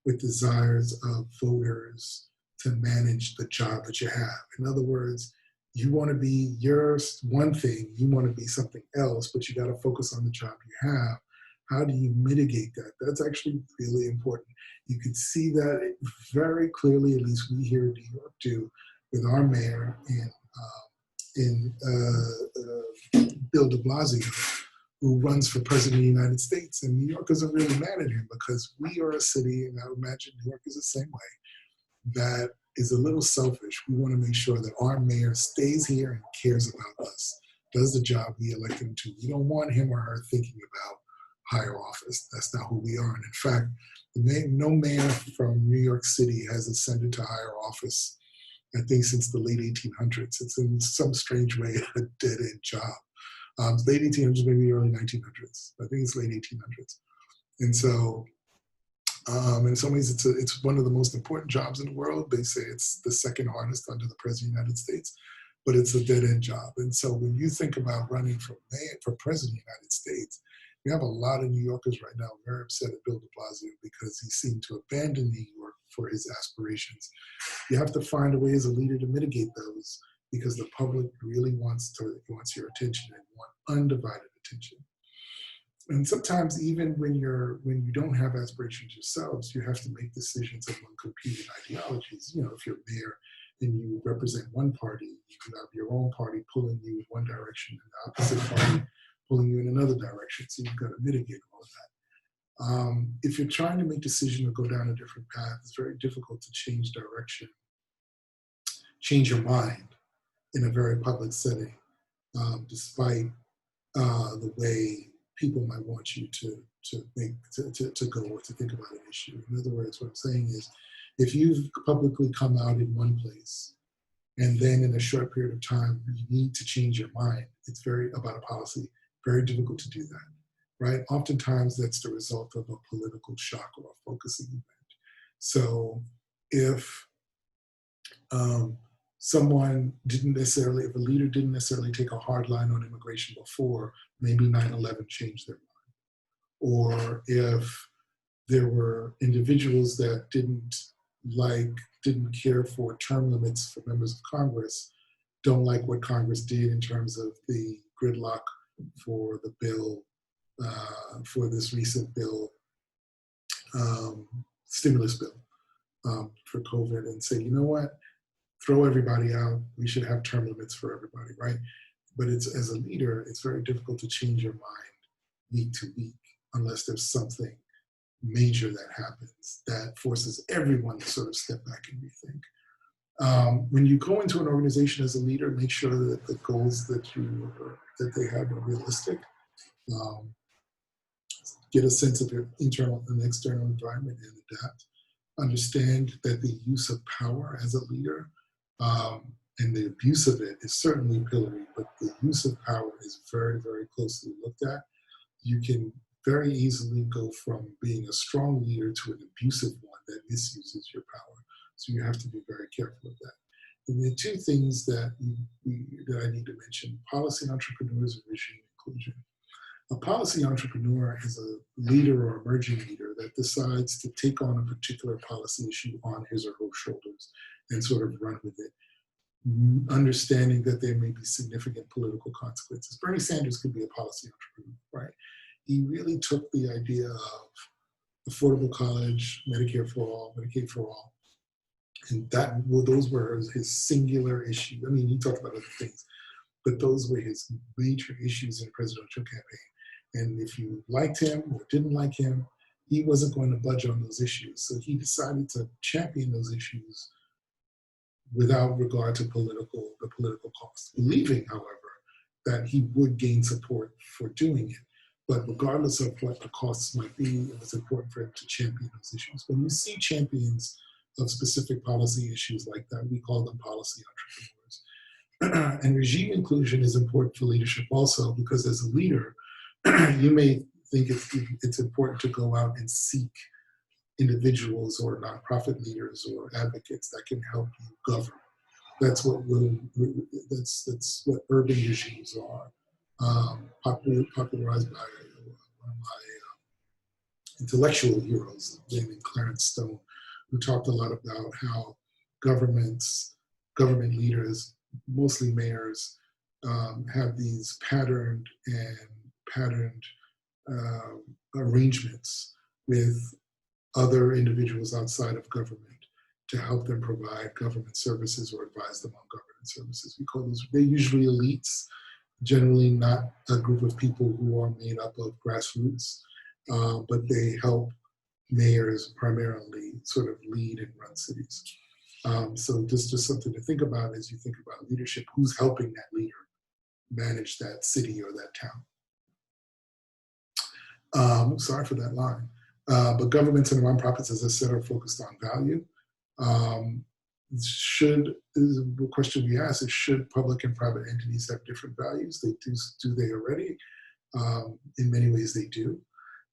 with desires of voters to manage the job that you have? In other words, you want to be your one thing, you want to be something else, but you got to focus on the job you have. How do you mitigate that? That's actually really important. You can see that very clearly, at least we here in New York do, with our mayor in Bill de Blasio, who runs for president of the United States. And New York isn't really mad at him because we are a city, and I would imagine New York is the same way, that is a little selfish. We want to make sure that our mayor stays here and cares about us, does the job we elected him to. We don't want him or her thinking about higher office. That's not who we are. And in fact, no mayor from New York City has ascended to higher office, I think, since the late 1800s. It's in some strange way a dead-end job. Late 1800s, maybe early 1900s. I think it's late 1800s. And so, in some ways, it's one of the most important jobs in the world. They say it's the second hardest under the President of the United States, but it's a dead-end job. And so when you think about running for President of the United States, you have a lot of New Yorkers right now very upset at Bill de Blasio because he seemed to abandon New York for his aspirations. You have to find a way as a leader to mitigate those, because the public really wants your attention and want undivided attention. And sometimes even when you don't have aspirations yourselves, you have to make decisions among competing ideologies. You know, if you're mayor and you represent one party, you have your own party pulling you in one direction and the opposite party pulling you in another direction. So you've got to mitigate all of that. If you're trying to make decisions or go down a different path, it's very difficult to change direction, change your mind in a very public setting, despite the way people might want you to go or to think about an issue. In other words, what I'm saying is, if you've publicly come out in one place, and then in a short period of time you need to change your mind, it's very about a policy, very difficult to do that, right? Oftentimes that's the result of a political shock or a focusing event. So if if a leader didn't necessarily take a hard line on immigration before, maybe 9/11 changed their mind. Or if there were individuals that didn't care for term limits for members of Congress, don't like what Congress did in terms of the gridlock for the bill, for this recent bill, stimulus bill for COVID, and say, you know what, throw everybody out. We should have term limits for everybody, right? But as a leader, it's very difficult to change your mind week to week unless there's something major that happens that forces everyone to sort of step back and rethink. When you go into an organization as a leader, make sure that the goals that they have are realistic. Get a sense of your internal and external environment and adapt. Understand that the use of power as a leader and the abuse of it is certainly pilloried, but the use of power is very, very closely looked at. You can very easily go from being a strong leader to an abusive one that misuses your power. So you have to be very careful of that. And the two things that I need to mention: policy entrepreneurs and regime inclusion. A policy entrepreneur is a leader or emerging leader that decides to take on a particular policy issue on his or her shoulders and sort of run with it, understanding that there may be significant political consequences. Bernie Sanders could be a policy entrepreneur, right? He really took the idea of affordable college, Medicare for all, Medicaid for all, and those were his singular issue. I mean, he talked about other things, but those were his major issues in the presidential campaign. And if you liked him or didn't like him, he wasn't going to budge on those issues. So he decided to champion those issues without regard to the political cost, believing, however, that he would gain support for doing it. But regardless of what the costs might be, it was important for him to champion those issues. When you see champions of specific policy issues like that, we call them policy entrepreneurs. And regime inclusion is important for leadership also, because as a leader, you may think it's important to go out and seek individuals or nonprofit leaders or advocates that can help you govern. that's what that's what urban regimes are. Popularized by one of my intellectual heroes, named Clarence Stone, who talked a lot about how government leaders, mostly mayors, have these patterned arrangements with other individuals outside of government to help them provide government services or advise them on government services. We call those, they're usually elites, generally not a group of people who are made up of grassroots, but they help mayors primarily sort of lead and run cities. So just something to think about as you think about leadership, who's helping that leader manage that city or that town. Sorry for that line. But governments and nonprofits, as I said, are focused on value. Is a question we ask is, should public and private entities have different values? They do they already? In many ways they do.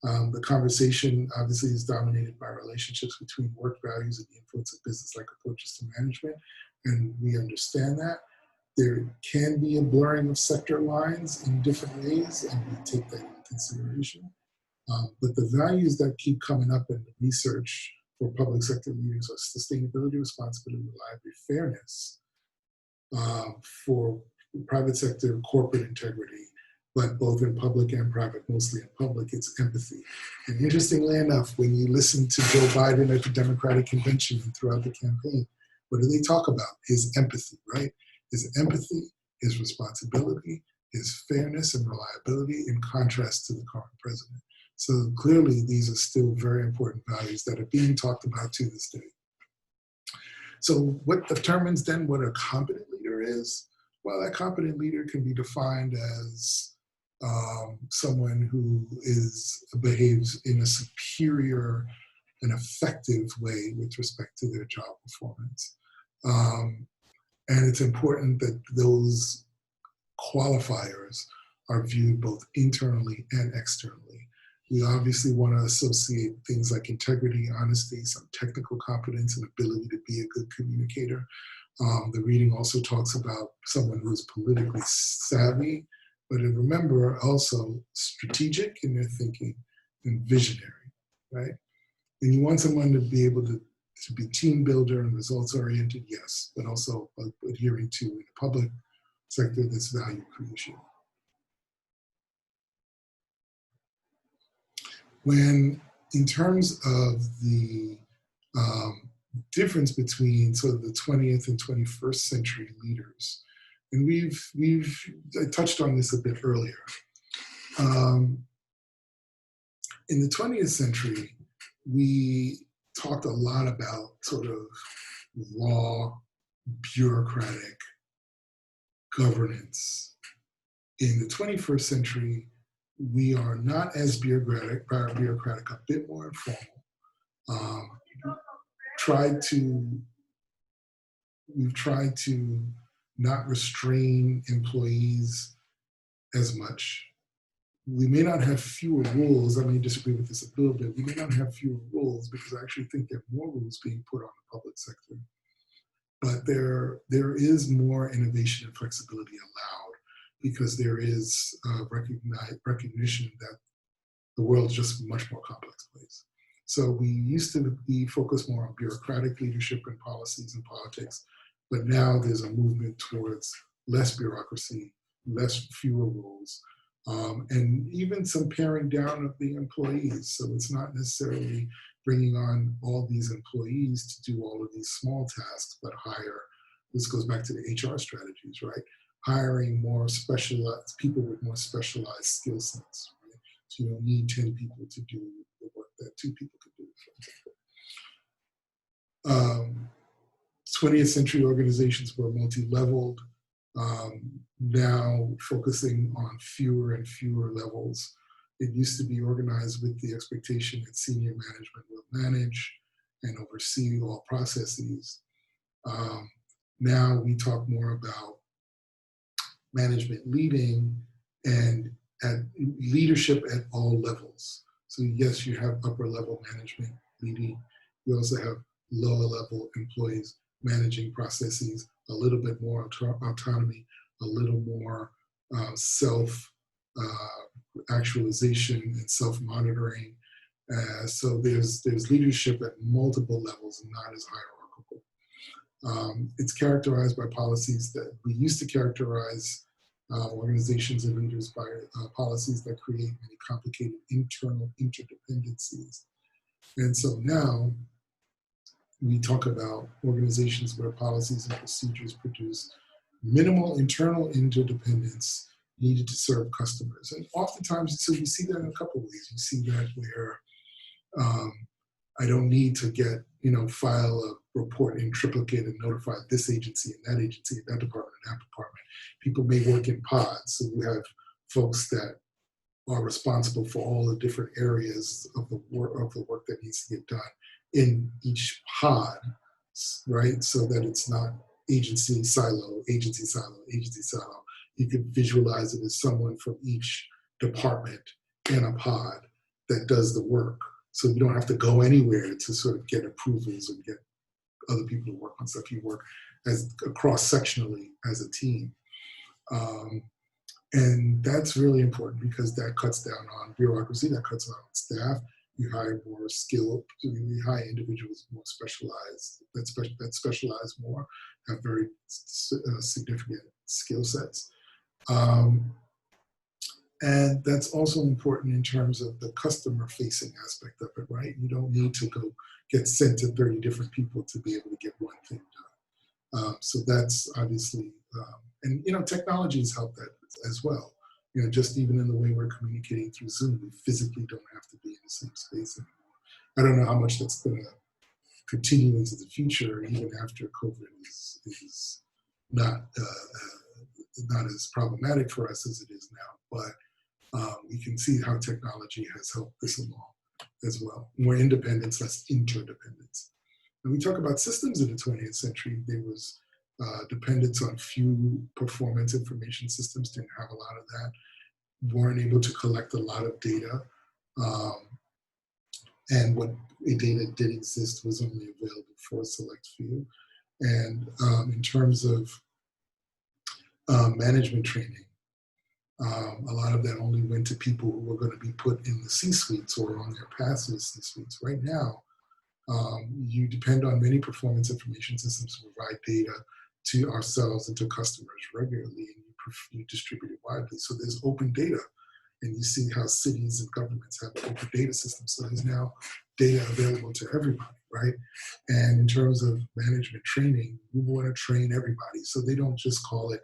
The conversation obviously is dominated by relationships between work values and the influence of business-like approaches to management, and we understand that. There can be a blurring of sector lines in different ways, and we take that into consideration. But the values that keep coming up in the research for public sector leaders are sustainability, responsibility, reliability, fairness, for private sector, corporate integrity, but both in public and private, mostly in public, it's empathy. And interestingly enough, when you listen to Joe Biden at the Democratic Convention and throughout the campaign, what do they talk about? His empathy, right? His empathy, his responsibility, his fairness and reliability, in contrast to the current president. So clearly, these are still very important values that are being talked about to this day. So what determines then what a competent leader is? Well, that competent leader can be defined as someone who behaves in a superior and effective way with respect to their job performance. And it's important that those qualifiers are viewed both internally and externally. We obviously want to associate things like integrity, honesty, some technical competence, and ability to be a good communicator. The reading also talks about someone who's politically savvy, but remember also strategic in their thinking and visionary, right? And you want someone to be able to be team builder and results oriented, yes, but also adhering to, in the public sector, this value creation. When, in terms of the difference between sort of the 20th and 21st century leaders, and I touched on this a bit earlier. In the 20th century, we talked a lot about sort of raw, bureaucratic governance. In the 21st century, we are not as bureaucratic, a bit more informal. We've tried to not restrain employees as much. We may not have fewer rules. I may disagree with this a little bit. We may not have fewer rules because I actually think there are more rules being put on the public sector. But there is more innovation and flexibility allowed because there is recognition that the world is just a much more complex place. So we used to be focused more on bureaucratic leadership and policies and politics, but now there's a movement towards less bureaucracy, fewer rules, and even some paring down of the employees. So it's not necessarily bringing on all these employees to do all of these small tasks, but hire, this goes back to the HR strategies, right? Hiring more specialized people with more specialized skill sets, right? So you don't need 10 people to do the work that 2 people could do. 20th century organizations were multi-leveled, now focusing on fewer and fewer levels. It used to be organized with the expectation that senior management will manage and oversee all processes. Now we talk more about management leading and leadership at all levels. So yes, you have upper level management leading. You also have lower level employees managing processes a little bit more autonomy, a little more self actualization and self monitoring. So there's leadership at multiple levels and not as hierarchical. It's characterized by policies that we used to characterize organizations and leaders by policies that create many complicated internal interdependencies. And so now we talk about organizations where policies and procedures produce minimal internal interdependence needed to serve customers. And oftentimes, so you see that in a couple of ways. You see that where I don't need to file a report in triplicate and notify this agency and that agency and that department and that department. People may work in pods. So you have folks that are responsible for all the different areas of the work that needs to get done in each pod, right? So that it's not agency silo, agency silo, agency silo. You could visualize it as someone from each department in a pod that does the work. So you don't have to go anywhere to sort of get approvals and get other people to work on stuff. You work as cross-sectionally as a team. And that's really important because that cuts down on bureaucracy, that cuts down on staff. You hire more skilled, you hire individuals more specialized, that specialize more, have very significant skill sets. And that's also important in terms of the customer-facing aspect of it, right? You don't need to go get sent to 30 different people to be able to get one thing done. So that's obviously, and technology has helped that as well. Just even in the way we're communicating through Zoom, we physically don't have to be in the same space anymore. I don't know how much that's going to continue into the future, even after COVID is not as problematic for us as it is now. But we can see how technology has helped this along as well. More independence, less interdependence. When we talk about systems in the 20th century, there was dependence on few performance information systems, didn't have a lot of that, weren't able to collect a lot of data. And what data did exist was only available for a select few. And in terms of management training, a lot of that only went to people who were going to be put in the C-suites or on their path to the C-suites. Right now, you depend on many performance information systems to provide data to ourselves and to customers regularly, and you distribute it widely. So there's open data, and you see how cities and governments have open data systems. So there's now data available to everybody, right? And in terms of management training, we want to train everybody. So they don't just call it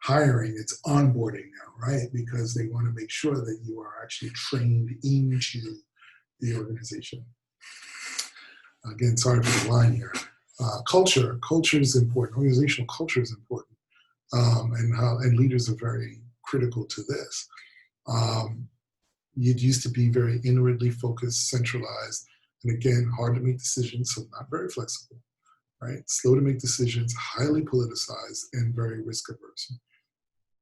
hiring, it's onboarding now, right? Because they want to make sure that you are actually trained into the organization. Again, sorry for the line here. Culture is important. Organizational culture is important, and leaders are very critical to this. It used to be very inwardly focused, centralized, and again, hard to make decisions, so not very flexible, right? Slow to make decisions, highly politicized, and very risk averse.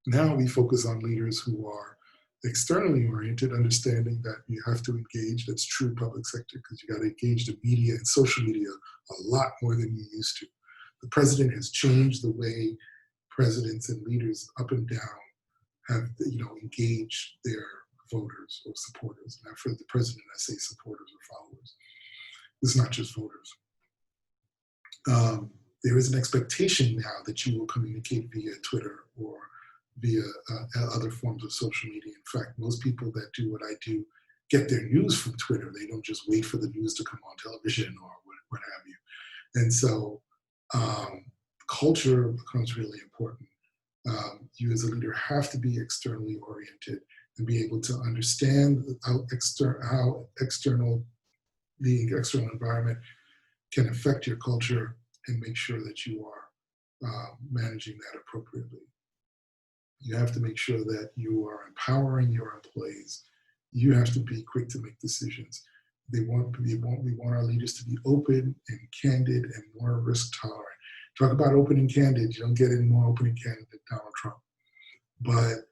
Now we focus on leaders who are externally oriented, understanding that you have to engage. That's true public sector because you got to engage the media and social media a lot more than you used to. The president has changed the way presidents and leaders up and down have engaged their voters or supporters. And for the president, I say supporters or followers. It's not just voters. There is an expectation now that you will communicate via Twitter or via other forms of social media. In fact, most people that do what I do get their news from Twitter. They don't just wait for the news to come on television or what have you. And so culture becomes really important. You as a leader have to be externally oriented and be able to understand how the external environment can affect your culture and make sure that you are managing that appropriately. You have to make sure that you are empowering your employees. You have to be quick to make decisions. We want our leaders to be open and candid and more risk tolerant. Talk about open and candid. You don't get any more open and candid than Donald Trump. But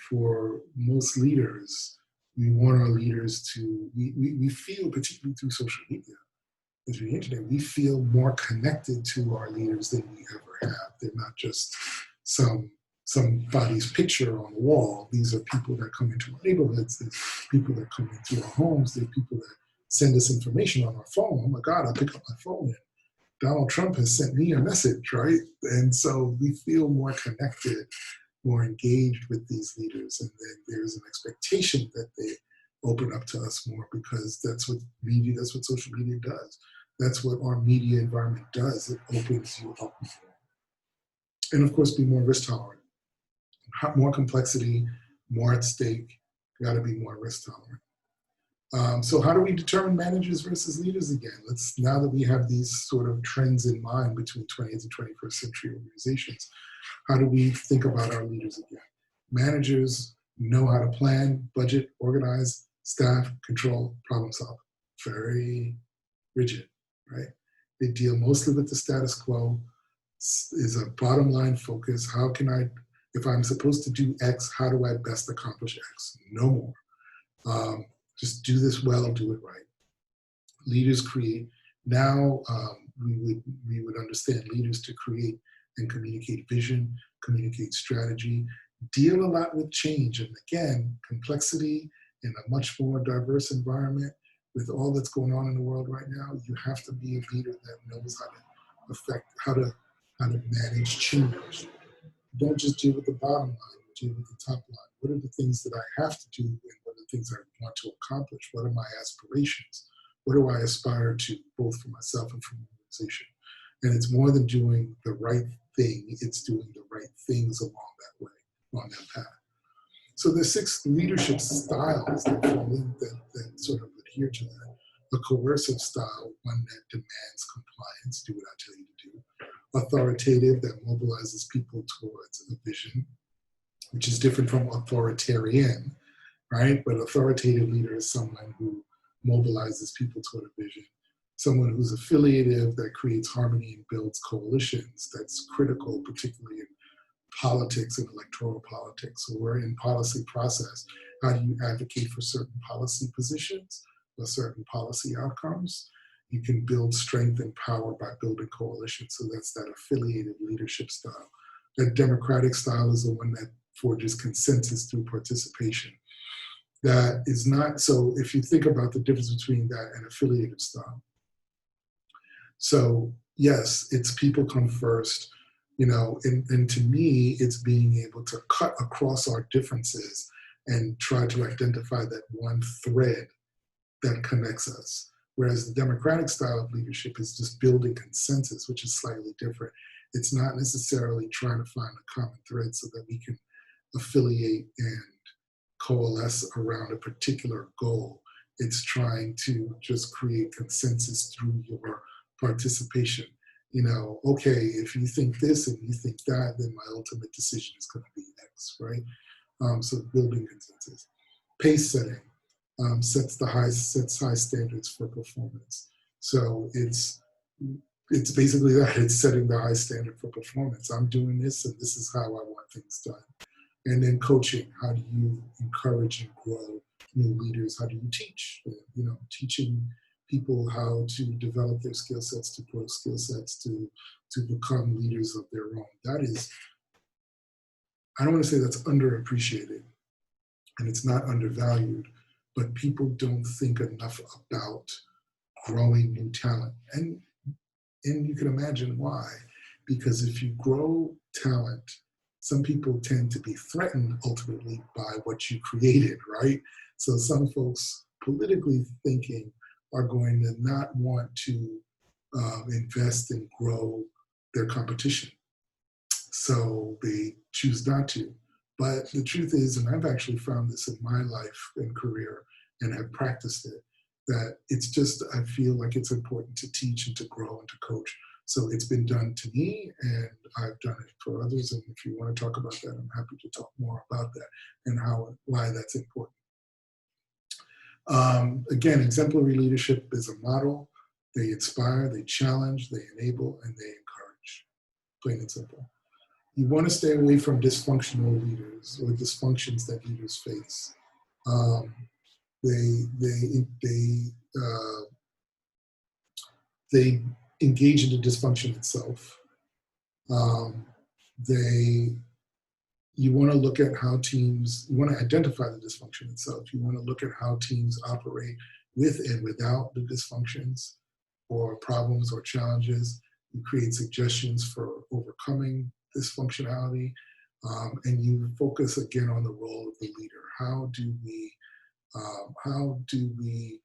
for most leaders, we want our leaders to. We feel, particularly through social media, through the internet, we feel more connected to our leaders than we ever have. They're not just somebody's picture on the wall. These are people that come into our neighborhoods. There's people that come into our homes. There's people that send us information on our phone. Oh my God, I pick up my phone and Donald Trump has sent me a message, right? And so we feel more connected, more engaged with these leaders. And then there's an expectation that they open up to us more, because that's what social media does. That's what our media environment does. It opens you up more. And of course, be more risk tolerant. More complexity, more at stake, got to be more risk tolerant. So how do we determine managers versus leaders again? Now that we have these sort of trends in mind between 20th and 21st century organizations, how do we think about our leaders again? Managers know how to plan, budget, organize, staff, control, problem solve. Very rigid, right? They deal mostly with the status quo, is a bottom line focus. If I'm supposed to do X, how do I best accomplish X? No more. Just do this well, do it right. Leaders create. Now we would understand leaders to create and communicate vision, communicate strategy, deal a lot with change. And again, complexity in a much more diverse environment with all that's going on in the world right now, you have to be a leader that knows how to manage change. Don't just deal with the bottom line, deal with the top line. What are the things that I have to do, and what are the things I want to accomplish? What are my aspirations? What do I aspire to, both for myself and for my organization? And it's more than doing the right thing, it's doing the right things along that way, on that path. So there's 6 leadership styles that fall in, that sort of adhere to that. A coercive style, one that demands compliance, do what I tell you to do. Authoritative, that mobilizes people towards a vision, which is different from authoritarian, right? But authoritative leader is someone who mobilizes people toward a vision. Someone who's affiliative, that creates harmony and builds coalitions. That's critical, particularly in politics and electoral politics. So we're in policy process. How do you advocate for certain policy positions or certain policy outcomes? You can build strength and power by building coalitions. So that's that affiliated leadership style. That democratic style is the one that forges consensus through participation. That is not, so if you think about the difference between that and affiliative style. So yes, it's people come first, and to me, it's being able to cut across our differences and try to identify that one thread that connects us. Whereas the democratic style of leadership is just building consensus, which is slightly different. It's not necessarily trying to find a common thread so that we can affiliate and coalesce around a particular goal. It's trying to just create consensus through your participation. Okay, if you think this and you think that, then my ultimate decision is going to be X, right? So building consensus. Pace setting. Sets high standards for performance. So it's basically that. It's setting the high standard for performance. I'm doing this, and this is how I want things done. And then coaching. How do you encourage and grow new leaders? How do you teach? Teaching people how to develop their skill sets, to grow skill sets, to become leaders of their own. That is, I don't want to say that's underappreciated, and it's not undervalued. But people don't think enough about growing new talent. And you can imagine why. Because if you grow talent, some people tend to be threatened ultimately by what you created, right? So some folks, politically thinking, are going to not want to invest and grow their competition. So they choose not to. But the truth is, and I've actually found this in my life and career and have practiced it, that it's just, I feel like it's important to teach and to grow and to coach. So it's been done to me, and I've done it for others. And if you want to talk about that, I'm happy to talk more about that and why that's important. Again, exemplary leadership is a model. They inspire, they challenge, they enable, and they encourage. Plain and simple. You want to stay away from dysfunctional leaders or dysfunctions that leaders face. They They engage in the dysfunction itself. Um, they You want to look at how teams, you want to identify the dysfunction itself. You want to look at how teams operate with and without the dysfunctions or problems or challenges. You create suggestions for overcoming dysfunctionality. And you focus again on the role of the leader. How do we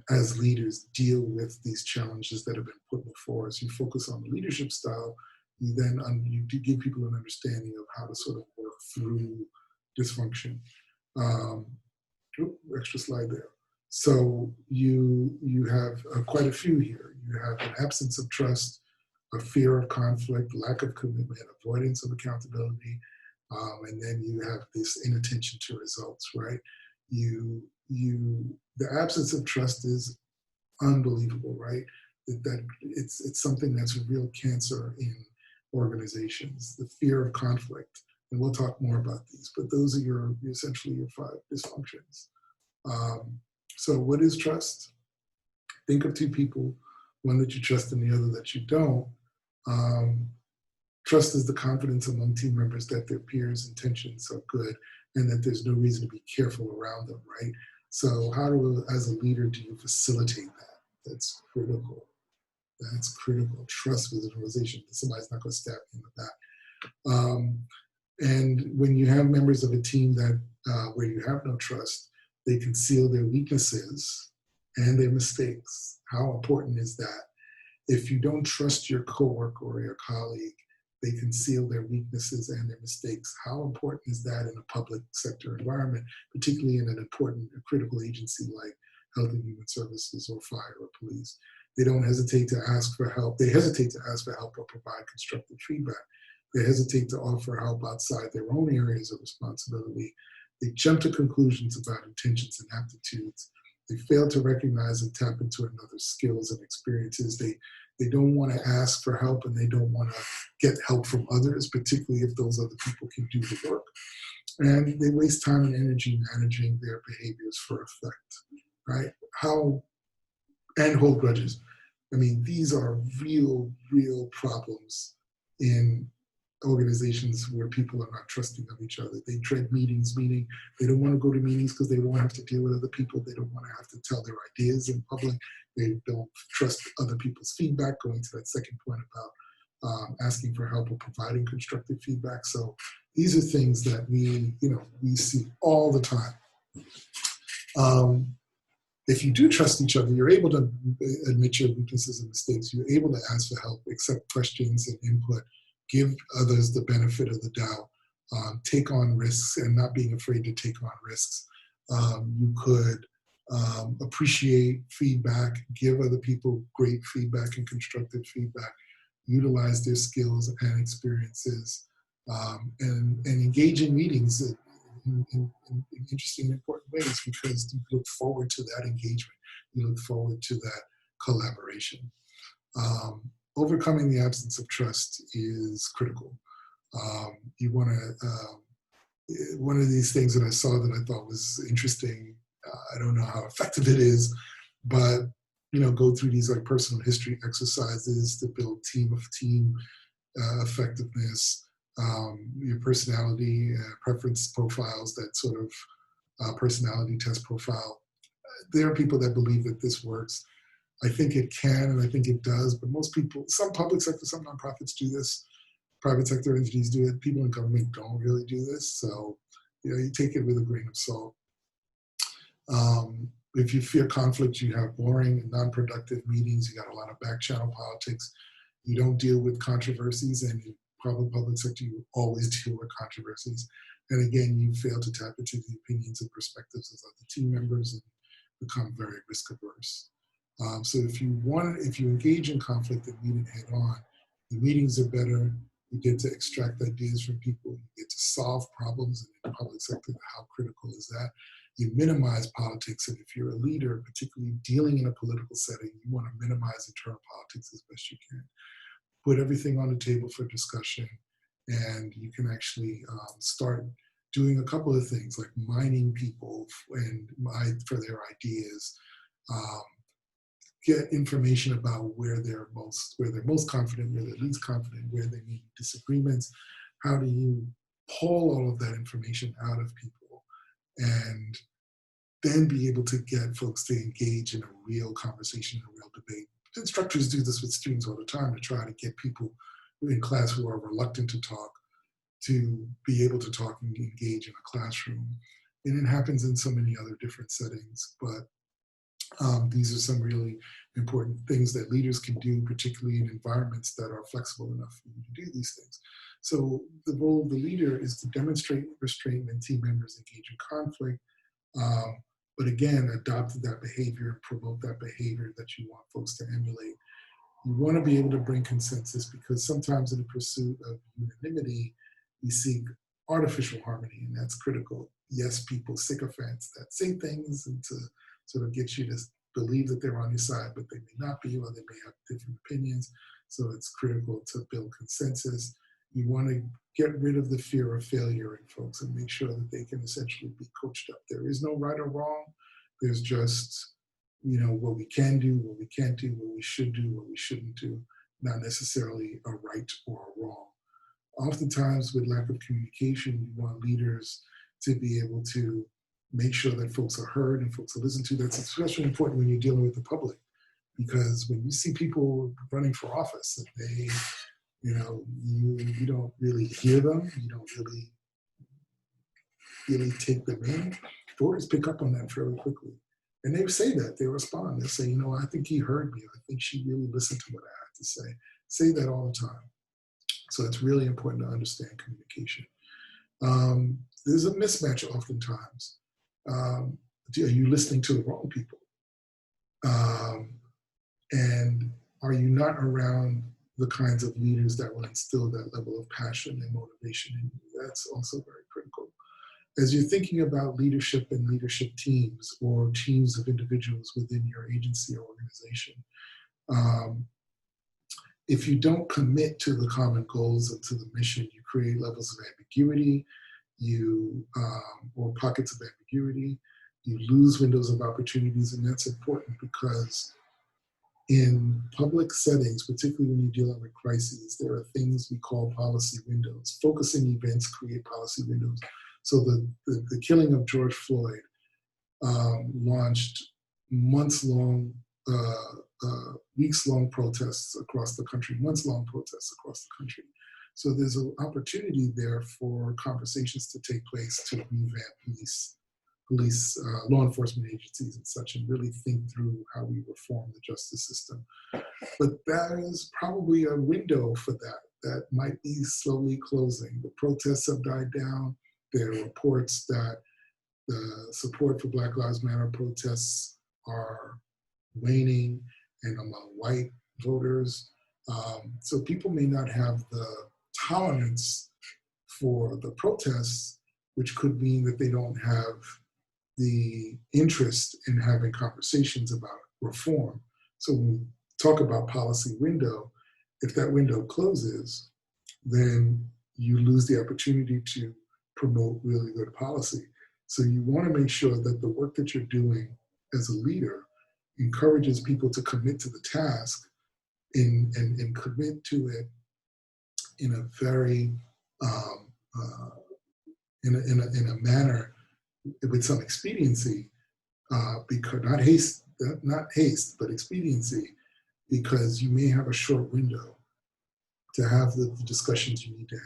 as leaders deal with these challenges that have been put before us? You focus on the leadership style. You do give people an understanding of how to sort of work through dysfunction. Um, Extra slide there. So you have quite a few here. You have an absence of trust, a fear of conflict, lack of commitment, avoidance of accountability, and then you have this inattention to results. Right? The absence of trust is unbelievable. Right? It's something that's a real cancer in organizations. The fear of conflict, and we'll talk more about these. But those are essentially your 5 dysfunctions. So what is trust? Think of 2 people, one that you trust and the other that you don't. Trust is the confidence among team members that their peers' intentions are good and that there's no reason to be careful around them, right? So as a leader, do you facilitate that? That's critical. That's critical. Trust with an organization that somebody's not going to stab you in the back. And when you have members of a team that where you have no trust, they conceal their weaknesses and their mistakes. How important is that? If you don't trust your coworker or your colleague, they conceal their weaknesses and their mistakes. How important is that in a public sector environment, particularly in an important, critical agency like Health and Human Services or Fire or Police? They don't hesitate to ask for help. They hesitate to ask for help or provide constructive feedback. They hesitate to offer help outside their own areas of responsibility. They jump to conclusions about intentions and aptitudes. They fail to recognize and tap into another's skills and experiences. They don't want to ask for help and they don't want to get help from others, particularly if those other people can do the work. And they waste time and energy managing their behaviors for effect, right? And hold grudges. I mean, these are real problems in organizations where people are not trusting of each other. They dread meetings, meaning they don't want to go to meetings because they don't want to have to deal with other people. They don't want to have to tell their ideas in public. They don't trust other people's feedback, going to that second point about asking for help or providing constructive feedback. So these are things that we see all the time. If you do trust each other, you're able to admit your weaknesses and mistakes. You're able to ask for help, accept questions and input, give others the benefit of the doubt, take on risks and not being afraid to take on risks. You could appreciate feedback, give other people great feedback and constructive feedback, utilize their skills and experiences, and engage in meetings in interesting and important ways because you look forward to that engagement. You look forward to that collaboration. Overcoming the absence of trust is critical. You want to, one of these things that I saw that I thought was interesting, I don't know how effective it is, but go through these like personal history exercises to build team effectiveness, your personality preference profiles, that sort of personality test profile. There are people that believe that this works. I think it can, and I think it does, but most people, some public sector, some nonprofits do this, private sector entities do it, people in government don't really do this, so you take it with a grain of salt. If you fear conflict, you have boring and non-productive meetings, you got a lot of back channel politics, you don't deal with controversies, and in public sector, you always deal with controversies. And again, you fail to tap into the opinions and perspectives of other team members and become very risk averse. So if you engage in conflict and meet it head on, the meetings are better. You get to extract ideas from people. You get to solve problems in the public sector. How critical is that? You minimize politics, and if you're a leader, particularly dealing in a political setting, you want to minimize internal politics as best you can. Put everything on the table for discussion, and you can actually start doing a couple of things like mining people for their ideas. get information about where they're most confident, where they're least confident, where they need disagreements. How do you pull all of that information out of people and then be able to get folks to engage in a real conversation, a real debate? Instructors do this with students all the time to try to get people in class who are reluctant to talk to be able to talk and engage in a classroom. And it happens in so many other different settings, but these are some really important things that leaders can do, particularly in environments that are flexible enough for you to do these things. So the role of the leader is to demonstrate restraint when team members engage in conflict, but again, adopt that behavior, promote that behavior that you want folks to emulate. You want to be able to bring consensus, because sometimes in the pursuit of unanimity, we seek artificial harmony, and that's critical. Yes, people sycophants that say things and to sort of get you to believe that they're on your side, but they may not be, or they may have different opinions. So it's critical to build consensus. You want to get rid of the fear of failure in folks and make sure that they can essentially be coached up. There is no right or wrong. There's just, what we can do, what we can't do, what we should do, what we shouldn't do, not necessarily a right or a wrong. Oftentimes with lack of communication, you want leaders to be able to make sure that folks are heard and folks are listened to. That's especially important when you're dealing with the public, because when you see people running for office and they, you don't really hear them, you don't really take them in, voters pick up on that fairly quickly. And they say that, they respond, they say, I think he heard me, I think she really listened to what I had to say that all the time. So it's really important to understand communication. There's a mismatch oftentimes. Are you listening to the wrong people? And are you not around the kinds of leaders that will instill that level of passion and motivation in you? That's also very critical. As you're thinking about leadership and leadership teams or teams of individuals within your agency or organization, if you don't commit to the common goals and to the mission, you create levels of ambiguity, or pockets of ambiguity, you lose windows of opportunities, and that's important because in public settings, particularly when you're dealing with crises, there are things we call policy windows. Focusing events create policy windows. So the killing of George Floyd launched months-long, weeks-long protests across the country, So there's an opportunity there for conversations to take place to revamp law enforcement agencies and such, and really think through how we reform the justice system. But that is probably a window for that might be slowly closing. The protests have died down. There are reports that the support for Black Lives Matter protests are waning, and among white voters. So people may not have the tolerance for the protests, which could mean that they don't have the interest in having conversations about reform. So when we talk about policy window, if that window closes, then you lose the opportunity to promote really good policy. So you want to make sure that the work that you're doing as a leader encourages people to commit to the task and commit to it in a very in a manner with some expediency, because not haste, but expediency, because you may have a short window to have the discussions you need to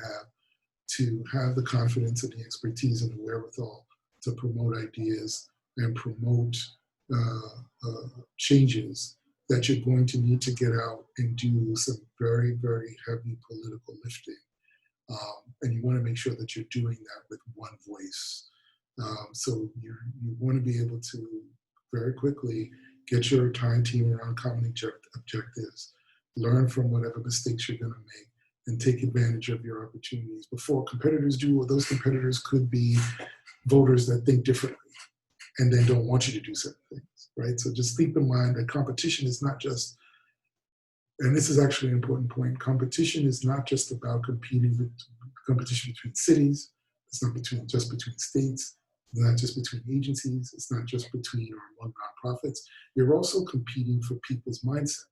have the confidence and the expertise and the wherewithal to promote ideas and promote changes that you're going to need to get out and do some very, very heavy political lifting. And you want to make sure that you're doing that with one voice. So you want to be able to very quickly get your entire team around common objectives, learn from whatever mistakes you're going to make, and take advantage of your opportunities before competitors do. Or those competitors could be voters that think differently and then don't want you to do certain things, right? So just keep in mind that competition is not just, and this is actually an important point, competition is not just about competition between cities, it's not just between states, not just between agencies, it's not just between or among nonprofits. You're also competing for people's mindset.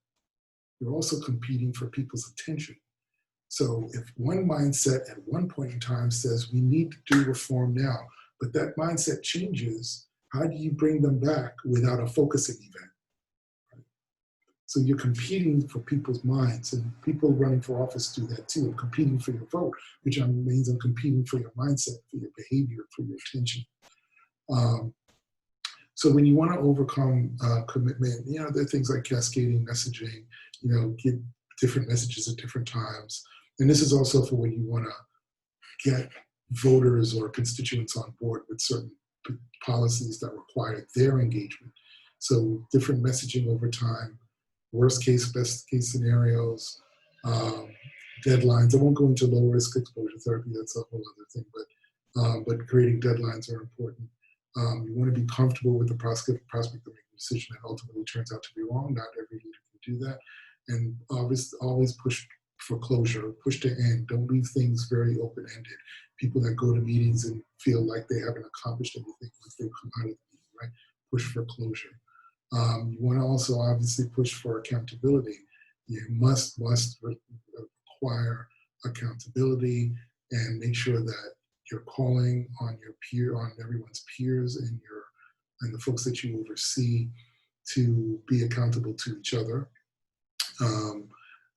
You're also competing for people's attention. So if one mindset at one point in time says we need to do reform now, but that mindset changes, how do you bring them back without a focusing event? So you're competing for people's minds, and people running for office do that too. I'm competing for your vote, which means I'm competing for your mindset, for your behavior, for your attention. So when you want to overcome commitment, there are things like cascading messaging, give different messages at different times. And this is also for when you want to get voters or constituents on board with certain policies that require their engagement. So different messaging over time, worst case, best case scenarios, deadlines. I won't go into low risk exposure therapy, that's a whole other thing, but creating deadlines are important. You want to be comfortable with the prospect of making a decision that ultimately turns out to be wrong. Not every leader can do that. And always push for closure, push to end. Don't leave things very open-ended. People that go to meetings and feel like they haven't accomplished anything once they come out of the meeting, right? Push for closure. You want to also obviously push for accountability. You must require accountability and make sure that you're calling on everyone's peers and the folks that you oversee to be accountable to each other.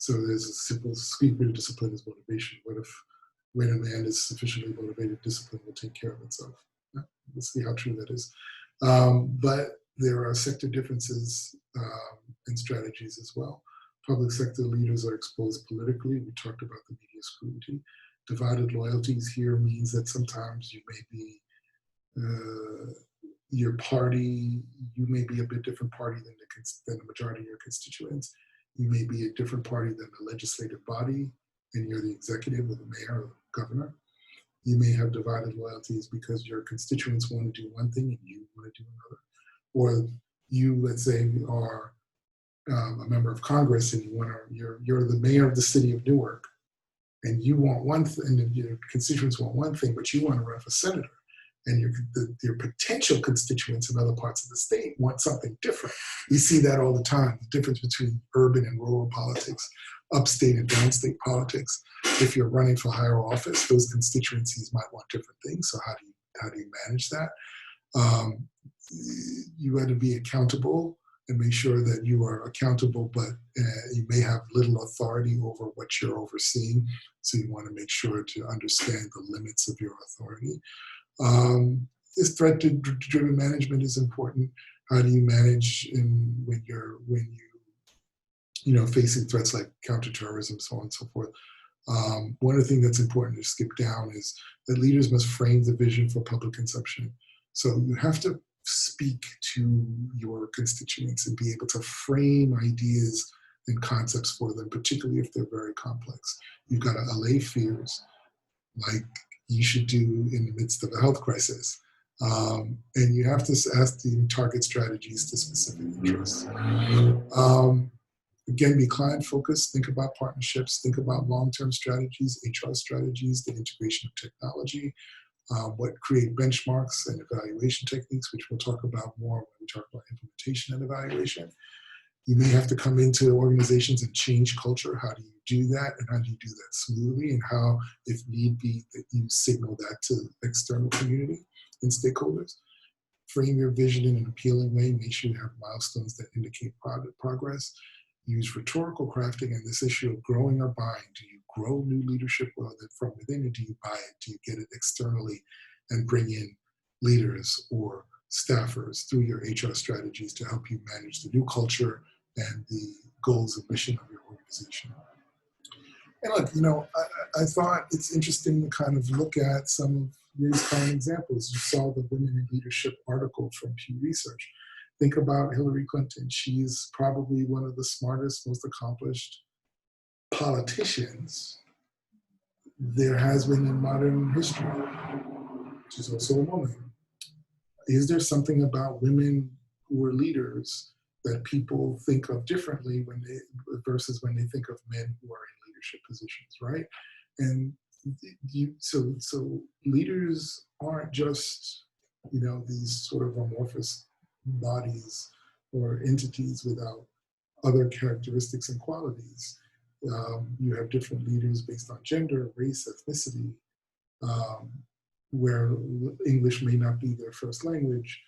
So there's a simple secret of discipline is motivation. When a man is sufficiently motivated, discipline will take care of itself. We'll see how true that is. But there are sector differences in strategies as well. Public sector leaders are exposed politically. We talked about the media scrutiny. Divided loyalties here means that sometimes you may be your party, you may be a bit different party than the majority of your constituents. You may be a different party than the legislative body, and you're the executive or the mayor or the governor. You may have divided loyalties because your constituents want to do one thing and you want to do another. Or you, let's say, are a member of Congress and you're the mayor of the city of Newark, and you want one thing, and your constituents want one thing, but you want to run for senator, and your potential constituents in other parts of the state want something different. We see that all the time, the difference between urban and rural politics, upstate and downstate politics. If you're running for higher office, those constituencies might want different things. So how do you manage that? You got to be accountable and make sure that you are accountable, but you may have little authority over what you're overseeing. So you want to make sure to understand the limits of your authority. This threat-driven management is important. How do you manage when you facing threats like counterterrorism, so on and so forth? One of the things that's important to skip down is that leaders must frame the vision for public consumption. So you have to speak to your constituents and be able to frame ideas and concepts for them, particularly if they're very complex. You've got to allay fears, like you should do in the midst of a health crisis. And you have to ask the target strategies to specific interests. Again, be client focused, think about partnerships, think about long-term strategies, HR strategies, the integration of technology, create benchmarks and evaluation techniques, which we'll talk about more when we talk about implementation and evaluation. You may have to come into organizations and change culture. How do you do that? And how do you do that smoothly? And how, if need be, that you signal that to the external community and stakeholders. Frame your vision in an appealing way. Make sure you have milestones that indicate progress. Use rhetorical crafting and this issue of growing or buying. Do you grow new leadership from within, or do you buy it? Do you get it externally and bring in leaders or staffers through your HR strategies to help you manage the new culture and the goals and mission of your organization? And look, I thought it's interesting to kind of look at some of these common examples. You saw the Women in Leadership article from Pew Research. Think about Hillary Clinton. She's probably one of the smartest, most accomplished politicians there has been in modern history. She's also a woman. Is there something about women who are leaders that people think of differently versus when they think of men who are in leadership positions, right? And so leaders aren't just these sort of amorphous bodies or entities without other characteristics and qualities. You have different leaders based on gender, race, ethnicity, um, where English may not be their first language.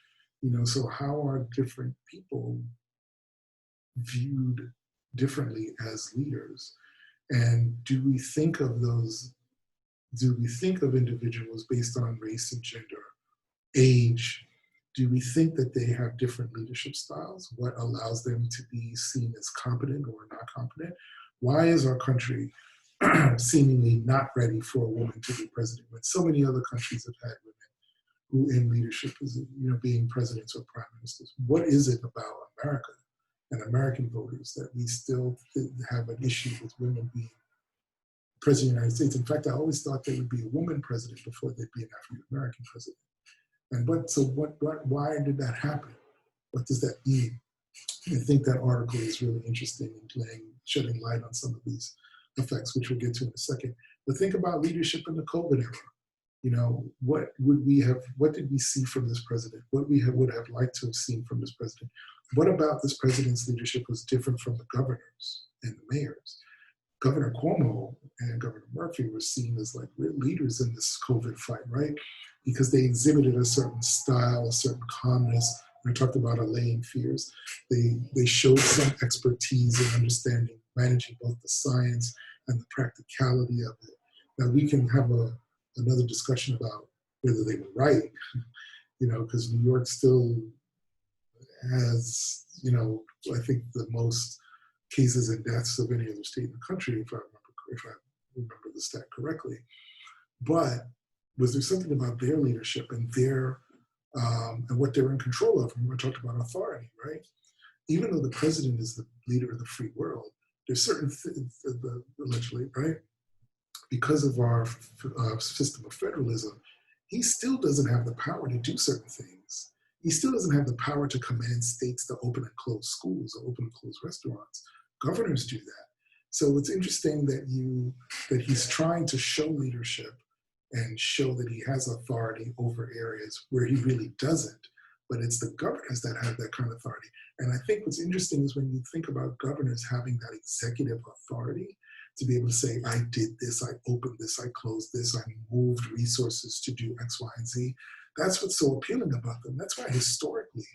So how are different people viewed differently as leaders? And do we think of individuals based on race and gender, age? Do we think that they have different leadership styles? What allows them to be seen as competent or not competent? Why is our country seemingly not ready for a woman to be president when so many other countries have had women who in leadership is, being presidents or prime ministers? What is it about America and American voters that we still have an issue with women being president of the United States? In fact, I always thought there would be a woman president before there'd be an African American president. And why did that happen? What does that mean? I think that article is really interesting in shedding light on some of these effects, which we'll get to in a second. But think about leadership in the COVID era. What did we see from this president? What would have liked to have seen from this president? What about this president's leadership was different from the governors and the mayors? Governor Cuomo and Governor Murphy were seen as like real leaders in this COVID fight, right? Because they exhibited a certain style, a certain calmness. We talked about allaying fears. They showed some expertise in understanding, managing both the science and the practicality of it. Now we can have another discussion about whether they were right, because New York still has, I think the most cases and deaths of any other state in the country, if I remember the stat correctly. But was there something about their leadership and and what they're in control of? And we talked about authority, right? Even though the president is the leader of the free world, there's certain things, allegedly, right? Because of our system of federalism, he still doesn't have the power to do certain things. He still doesn't have the power to command states to open and close schools or open and close restaurants. Governors do that. So it's interesting that he's trying to show leadership and show that he has authority over areas where he really doesn't. But it's the governors that have that kind of authority. And I think what's interesting is when you think about governors having that executive authority to be able to say, I did this, I opened this, I closed this, I moved resources to do X, Y, and Z. That's what's so appealing about them. That's why historically,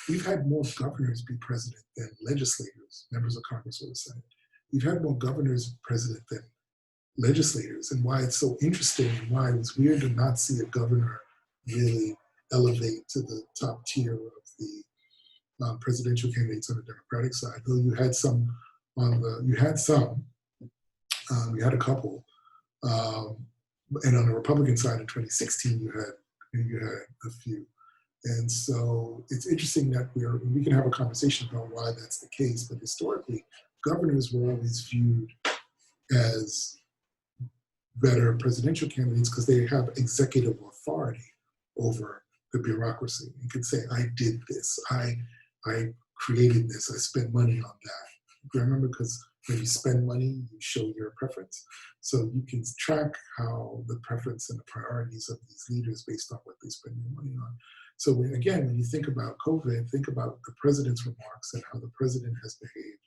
we've had more governors be president than legislators, members of Congress or the Senate. We've had more governors president than legislators, and why it's so interesting and why it was weird to not see a governor really elevate to the top tier of the presidential candidates on the Democratic side. Though you had you had a couple, and on the Republican side in 2016, you had a few. And so it's interesting that we can have a conversation about why that's the case, but historically, governors were always viewed as better presidential candidates because they have executive authority over the bureaucracy. You can say, I did this, I created this, I spent money on that. You remember, because when you spend money, you show your preference. So you can track how the preference and the priorities of these leaders based on what they spend their money on. So when you think about COVID, think about the president's remarks and how the president has behaved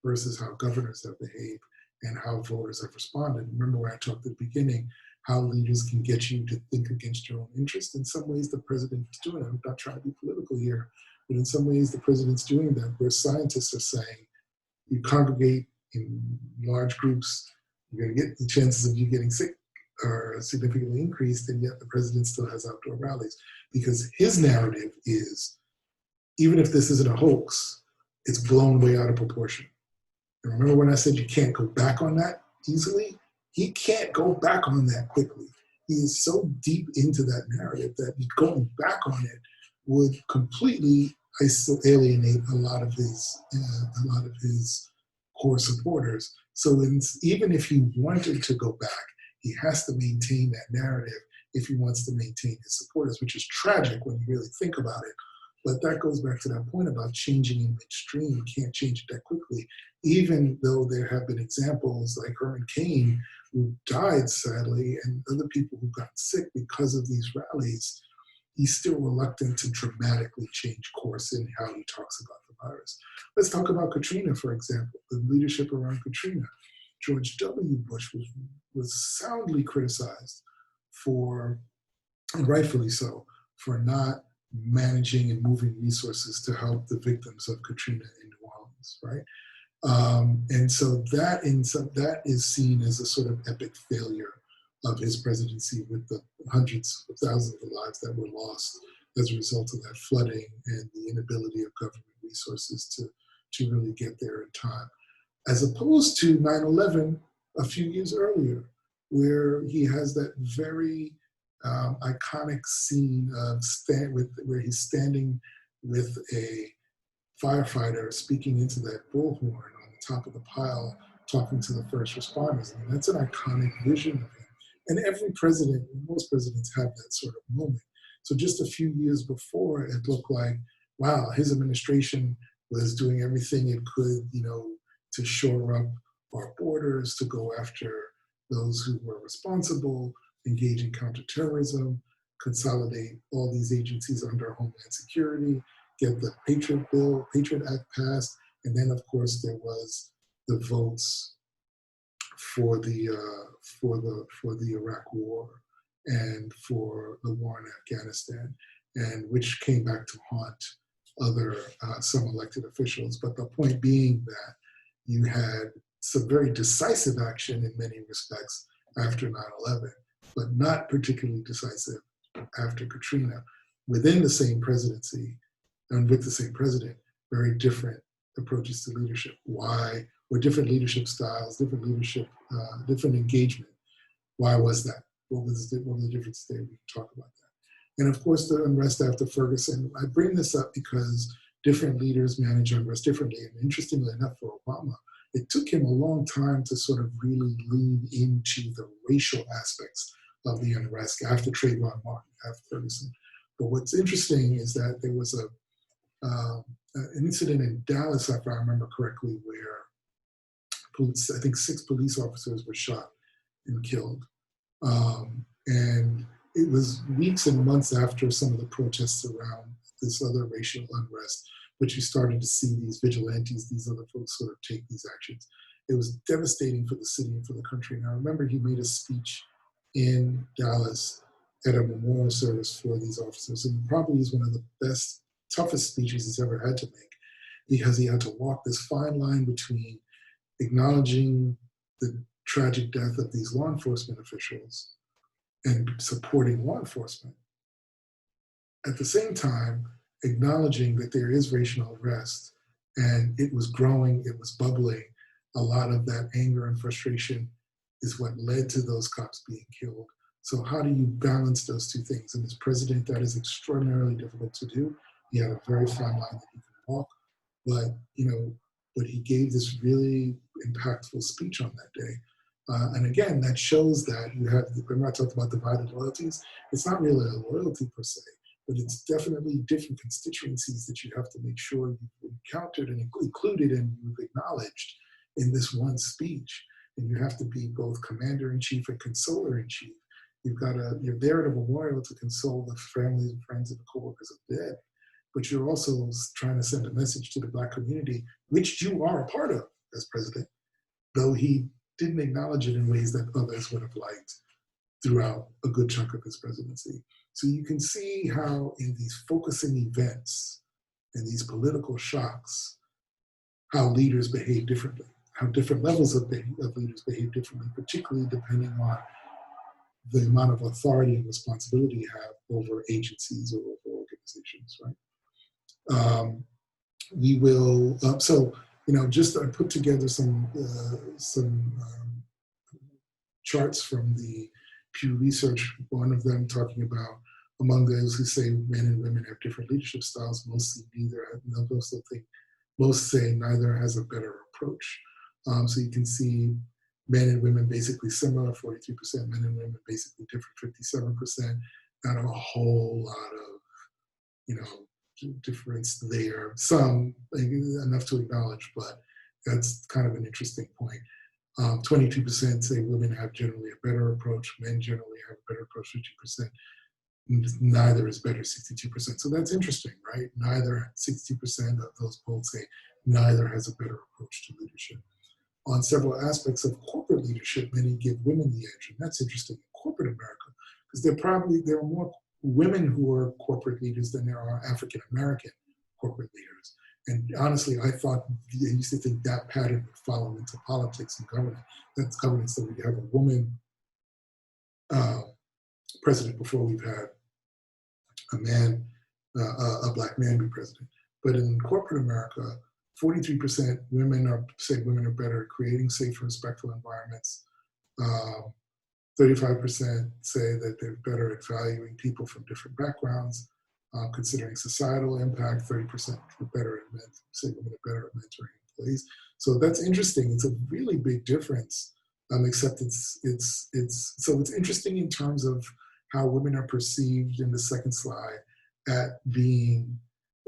versus how governors have behaved and how voters have responded. Remember when I talked at the beginning, how leaders can get you to think against your own interest. In some ways, the president is doing it. I'm not trying to be political here, but in some ways, the president's doing that, where scientists are saying, you congregate in large groups, you're going to get the chances of you getting sick are significantly increased, and yet the president still has outdoor rallies because his narrative is, even if this isn't a hoax, it's blown way out of proportion. And remember when I said you can't go back on that easily? He can't go back on that quickly. He is so deep into that narrative that going back on it would completely alienate a lot of his core supporters. So even if he wanted to go back, he has to maintain that narrative if he wants to maintain his supporters, which is tragic when you really think about it. But that goes back to that point about changing in midstream. You can't change it that quickly, even though there have been examples like Herman Cain, who died sadly, and other people who got sick because of these rallies. he's still reluctant to dramatically change course in how he talks about the virus. Let's talk about Katrina, for example, the leadership around Katrina. George W. Bush was soundly criticized for, and rightfully so, for not managing and moving resources to help the victims of Katrina in New Orleans, right? And so that is seen as a sort of epic failure of his presidency, with the hundreds of thousands of lives that were lost as a result of that flooding and the inability of government resources to really get there in time. As opposed to 9/11 a few years earlier, where he has that very iconic scene of where he's standing with a firefighter speaking into that bullhorn on the top of the pile, talking to the first responders. I mean, that's an iconic vision of him. And every president, most presidents have that sort of moment. So just a few years before, it looked like, wow, his administration was doing everything it could, to shore up our borders, to go after those who were responsible, engage in counterterrorism, consolidate all these agencies under Homeland Security, get the Patriot Act passed, and then of course there was the votes for the Iraq War and for the war in Afghanistan, and which came back to haunt other some elected officials. But the point being that you had some very decisive action in many respects after 9/11, but not particularly decisive after Katrina, within the same presidency and with the same president, very different approaches to leadership. Why? Or different leadership styles, different leadership, different engagement. Why was that? What were the differences there? We can talk about that. And of course, the unrest after Ferguson. I bring this up because different leaders manage unrest differently. And interestingly enough, for Obama, it took him a long time to sort of really lean into the racial aspects of the unrest after Trayvon Martin, after Ferguson. But what's interesting is that there was an incident in Dallas, if I remember correctly, where I think 6 police officers were shot and killed. And it was weeks and months after some of the protests around this other racial unrest, but you started to see these vigilantes, these other folks sort of take these actions. It was devastating for the city and for the country. And I remember he made a speech in Dallas at a memorial service for these officers, and probably is one of the best, toughest speeches he's ever had to make, because he had to walk this fine line between acknowledging the tragic death of these law enforcement officials and supporting law enforcement. At the same time, acknowledging that there is racial unrest, and it was growing, it was bubbling. A lot of that anger and frustration is what led to those cops being killed. So how do you balance those two things? And as president, that is extraordinarily difficult to do. He had a very fine line that he could walk, but he gave this really impactful speech on that day. And again, that shows that remember I talked about divided loyalties? It's not really a loyalty per se, but it's definitely different constituencies that you have to make sure you've encountered and included and you've acknowledged in this one speech. And you have to be both commander-in-chief and consoler-in-chief. You're there at a memorial to console the families and friends and the co-workers of dead, but you're also trying to send a message to the Black community, which you are a part of as president, though he didn't acknowledge it in ways that others would have liked throughout a good chunk of his presidency. So you can see how in these focusing events and these political shocks, how leaders behave differently, how different levels of leaders behave differently, particularly depending on the amount of authority and responsibility you have over agencies or over organizations, right? We will, I put together some charts from the Pew Research, one of them talking about among those who say men and women have different leadership styles, most say neither has a better approach. So you can see men and women basically similar, 43%, men and women basically different, 57%, not a whole lot of, difference there. Some, enough to acknowledge, but that's kind of an interesting point. 22% say women have generally a better approach, men generally have a better approach, 50%. neither is better, 62%. So that's interesting, right? Neither, 60% of those polls say neither has a better approach to leadership. On several aspects of corporate leadership, many give women the edge, and that's interesting in corporate America, because there are more women who are corporate leaders than there are African American corporate leaders. And honestly, I used to think that pattern would follow into politics and government. That's governance, that we have a woman president before we've had a black man be president. But in corporate America, 43% say women are better at creating safe and respectful environments. 35% say that they're better at valuing people from different backgrounds, considering societal impact. 30% are better at say women are better at mentoring employees. So that's interesting. It's a really big difference. Except it's interesting in terms of how women are perceived in the second slide at being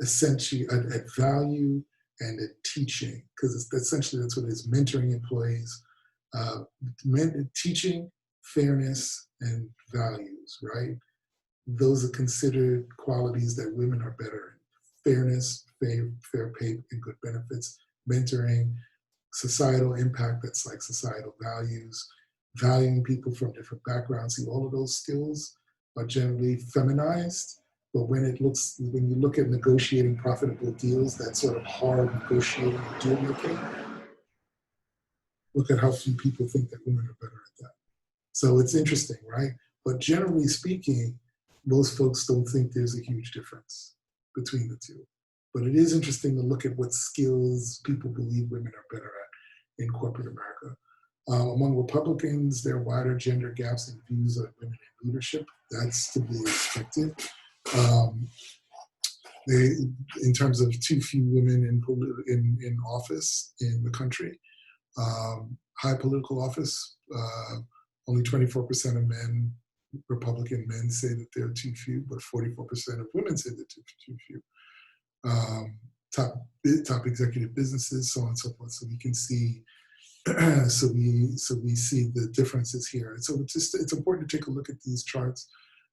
essentially at value and at teaching, because essentially that's what it is: mentoring employees, teaching, fairness, and values, right? Those are considered qualities that women are better in: fairness, fair pay and good benefits; mentoring, societal impact, that's like societal values; valuing people from different backgrounds. See, all of those skills are generally feminized, but when you look at negotiating profitable deals, that sort of hard negotiating and deal making, look at how few people think that women are better at that. So it's interesting, right? But generally speaking, most folks don't think there's a huge difference between the two. But it is interesting to look at what skills people believe women are better at in corporate America. Among Republicans, there are wider gender gaps in views of women in leadership. That's to be expected. In terms of too few women in office in the country, high political office, only 24% of Republican men say that there are too few, but 44% of women say that there are too few. Top executive businesses, so on and so forth. So we can see, so we see the differences here. And so it's important to take a look at these charts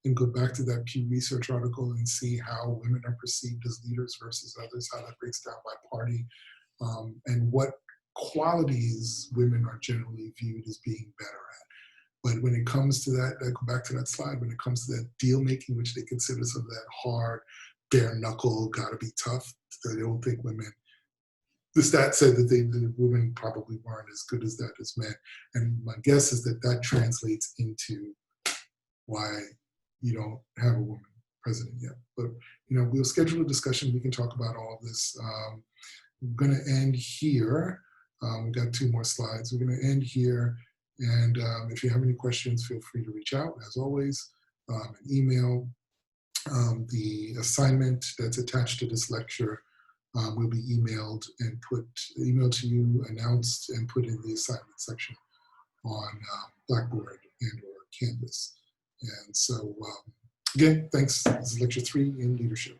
and go back to that Pew Research article and see how women are perceived as leaders versus others, how that breaks down by party, and what qualities women are generally viewed as being better at. But when it comes to that, I go back to that slide, when it comes to that deal making, which they consider some of that hard, bare knuckle, gotta be tough, they don't think women, the stat said that the women probably weren't as good as that as men. And my guess is that that translates into why you don't have a woman president yet. But we'll schedule a discussion. We can talk about all of this. We're going to end here. We've got 2 more slides. We're going to end here. And if you have any questions, feel free to reach out. As always, an email. The assignment that's attached to this lecture will be emailed to you, announced, and put in the assignment section on Blackboard and or Canvas. And so, again, thanks. This is lecture 3 in leadership.